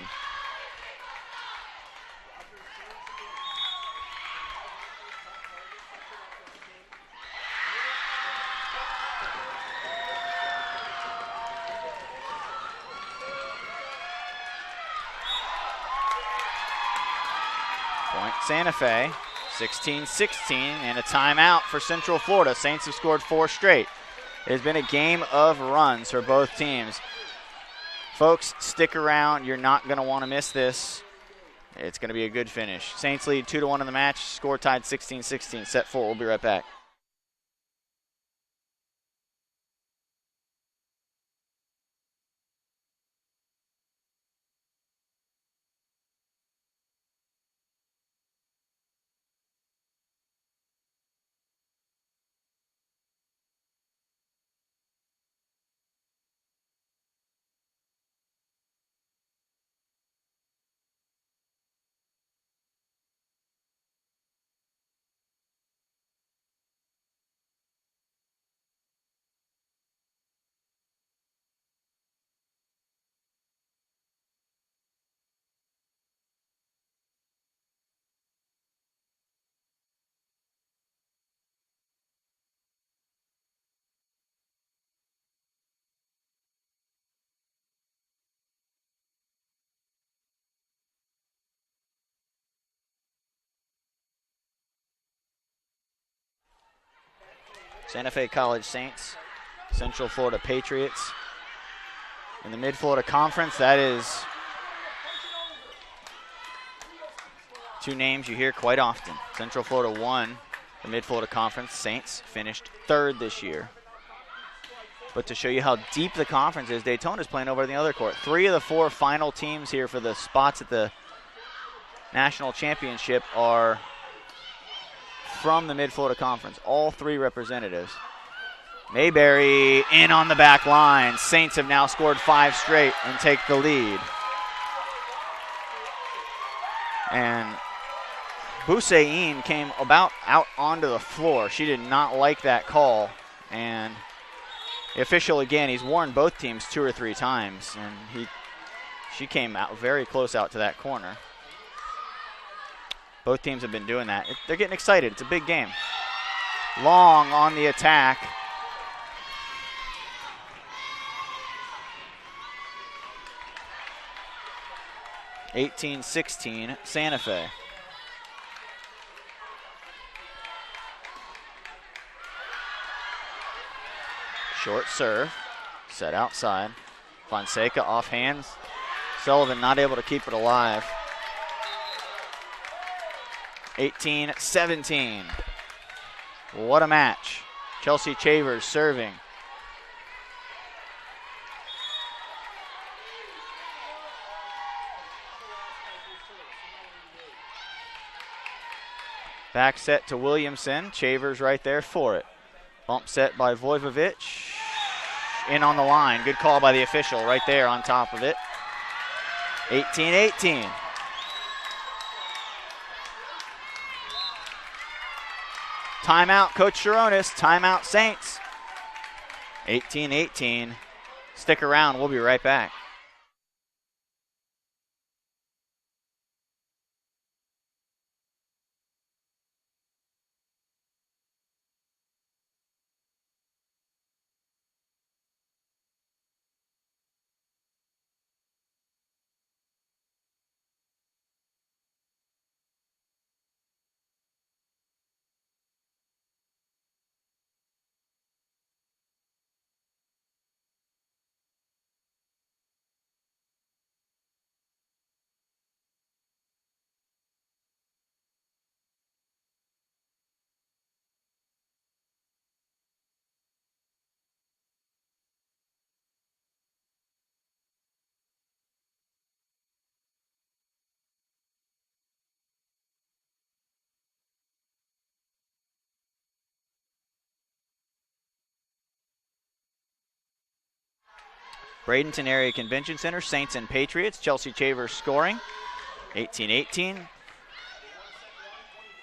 Point Santa Fe. 16-16 and a timeout for Central Florida. Saints have scored 4 straight. It has been a game of runs for both teams. Folks, stick around. You're not going to want to miss this. It's going to be a good finish. Saints lead 2-1 in the match. Score tied 16-16. Set 4. We'll be right back. Santa Fe College Saints, Central Florida Patriots. In the Mid-Florida Conference, that is two names you hear quite often. Central Florida won the Mid-Florida Conference. Saints finished 3rd this year. But to show you how deep the conference is, Daytona's playing over in the other court. 3 of the 4 final teams here for the spots at the national championship are from the Mid-Florida Conference. All 3 representatives. Mayberry in on the back line. Saints have now scored 5 straight and take the lead. And Boussain came about out onto the floor. She did not like that call. And the official, again, he's warned both teams 2 or 3 times. And she came out very close out to that corner. Both teams have been doing that. They're getting excited. It's a big game. Long on the attack. (18-16) Santa Fe. Short serve, set outside. Fonseca off hands. Sullivan not able to keep it alive. 18-17. What a match. Chelsea Chavers serving. Back set to Williamson. Chavers right there for it. Bump set by Vojvovic. In on the line. Good call by the official right there on top of it. 18-18. Timeout, Coach Sharonis. Timeout, Saints. 18-18. Stick around. We'll be right back. Bradenton Area Convention Center, Saints and Patriots. Chelsea Chavers scoring. 18-18.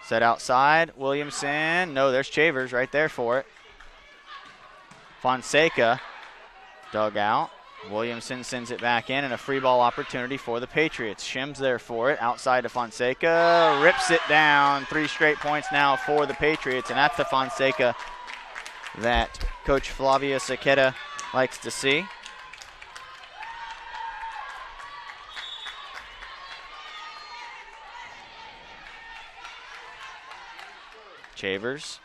Set outside. Williamson. No, there's Chavers right there for it. Fonseca dug out. Williamson sends it back in, and a free ball opportunity for the Patriots. Shims there for it. Outside to Fonseca. Rips it down. 3 straight points now for the Patriots, and that's the Fonseca that Coach Flavia Saqueta likes to see. Chavers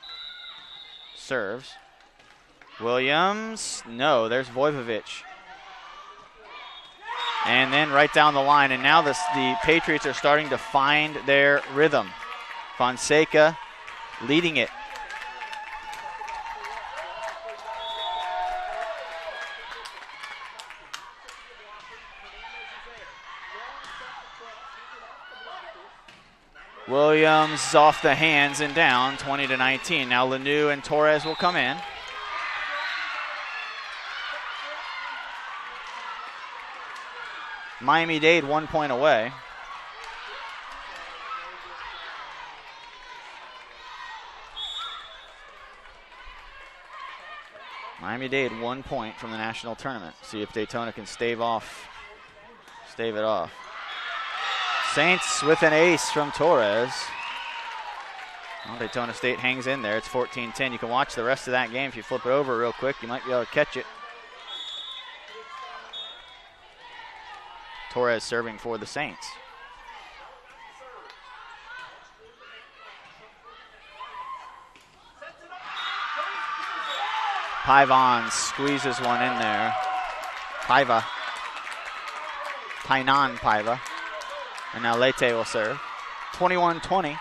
serves. Williams, no, there's Vojvovic. And then right down the line, and now the Patriots are starting to find their rhythm. Fonseca leading it. Williams off the hands and down, 20-19. Now Lanou and Torres will come in. Miami-Dade 1 point away. Miami-Dade 1 point from the national tournament. See if Daytona can stave it off. Saints with an ace from Torres. Well, Daytona State hangs in there. It's 14-10. You can watch the rest of that game if you flip it over real quick. You might be able to catch it. Torres serving for the Saints. Paivon squeezes one in there. Painan Paiva. And now Leyte will serve. 21-20.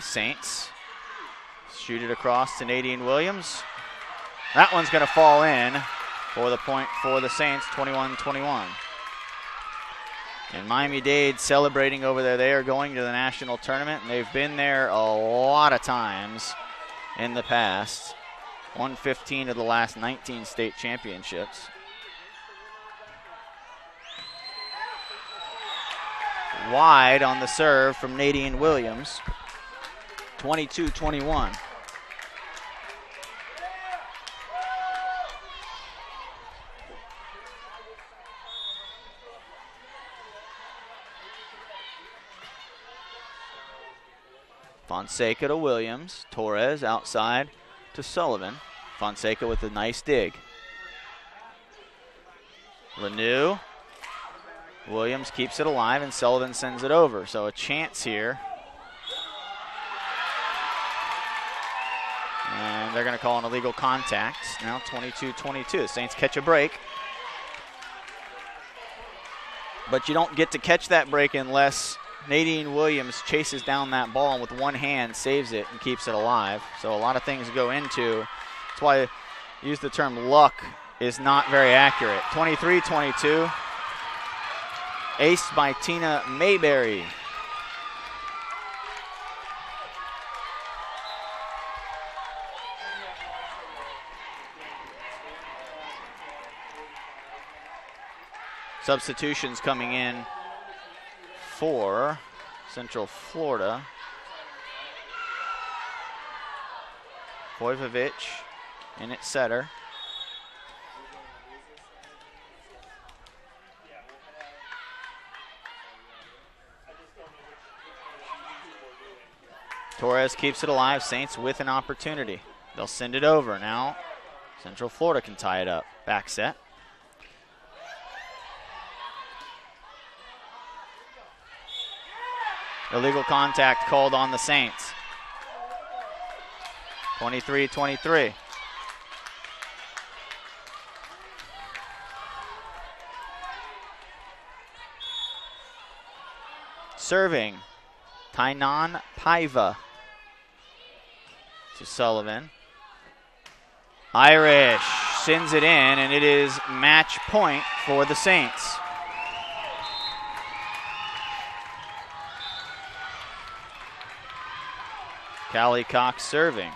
Saints shoot it across to Nadine Williams. That one's going to fall in for the point for the Saints, 21-21. And Miami-Dade celebrating over there. They are going to the national tournament, and they've been there a lot of times in the past. Won 15 of the last 19 state championships. Wide on the serve from Nadine Williams. 22-21. Fonseca to Williams. Torres outside to Sullivan. Fonseca with a nice dig. Lanu. Williams keeps it alive, and Sullivan sends it over. So a chance here. And they're going to call an illegal contact. Now 22-22. The Saints catch a break. But you don't get to catch that break unless Nadine Williams chases down that ball and with one hand saves it and keeps it alive. So a lot of things go into. That's why I use the term luck is not very accurate. 23-22. Aced by Tina Mayberry. Substitutions coming in for Central Florida. Vojvovic in at setter. Torres keeps it alive. Saints with an opportunity. They'll send it over. Now Central Florida can tie it up. Back set. Illegal contact called on the Saints. 23-23. Serving, Tainan Paiva to Sullivan. Irish sends it in, and it is match point for the Saints. Callie Cox serving.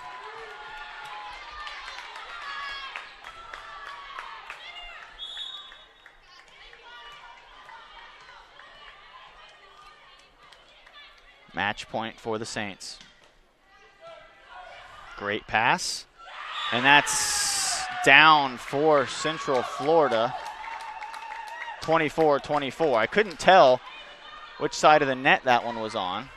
Match point for the Saints. Great pass. And that's down for Central Florida. 24-24. I couldn't tell which side of the net that one was on.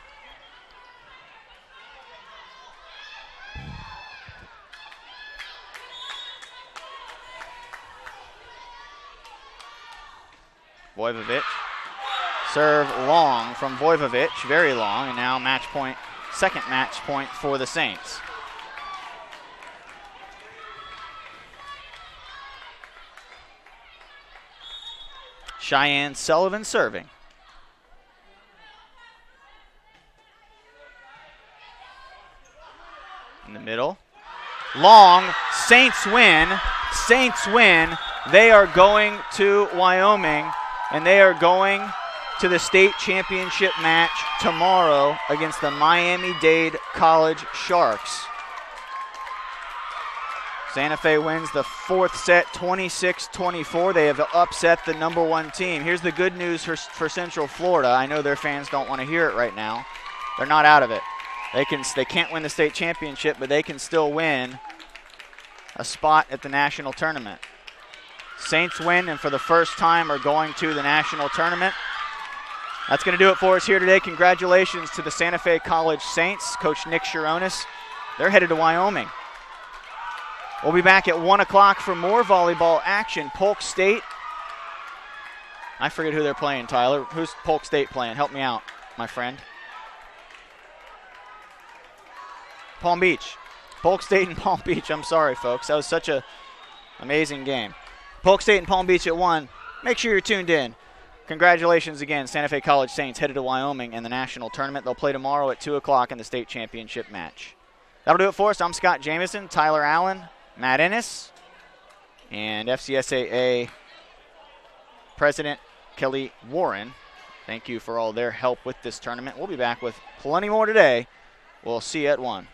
Vojvovic. Serve long from Vojvovic, very long, and now match point, second match point for the Saints. Cheyenne Sullivan serving. In the middle. Long, Saints win. Saints win. They are going to Wyoming, and they are going to the state championship match tomorrow against the Miami-Dade College Sharks. Santa Fe wins the fourth set, 26-24. They have upset the number one team. Here's the good news for Central Florida. I know their fans don't want to hear it right now. They're not out of it. They can't win the state championship, but they can still win a spot at the national tournament. Saints win, and for the first time are going to the national tournament. That's going to do it for us here today. Congratulations to the Santa Fe College Saints, Coach Nick Sharonis. They're headed to Wyoming. We'll be back at 1 o'clock for more volleyball action. Polk State. I forget who they're playing, Tyler. Who's Polk State playing? Help me out, my friend. Palm Beach. Polk State and Palm Beach. I'm sorry, folks. That was such an amazing game. Polk State and Palm Beach at 1. Make sure you're tuned in. Congratulations again, Santa Fe College Saints headed to Wyoming in the national tournament. They'll play tomorrow at 2 o'clock in the state championship match. That'll do it for us. I'm Scott Jamieson, Tyler Allen, Matt Ennis, and FCSAA President Kelly Warren. Thank you for all their help with this tournament. We'll be back with plenty more today. We'll see you at 1.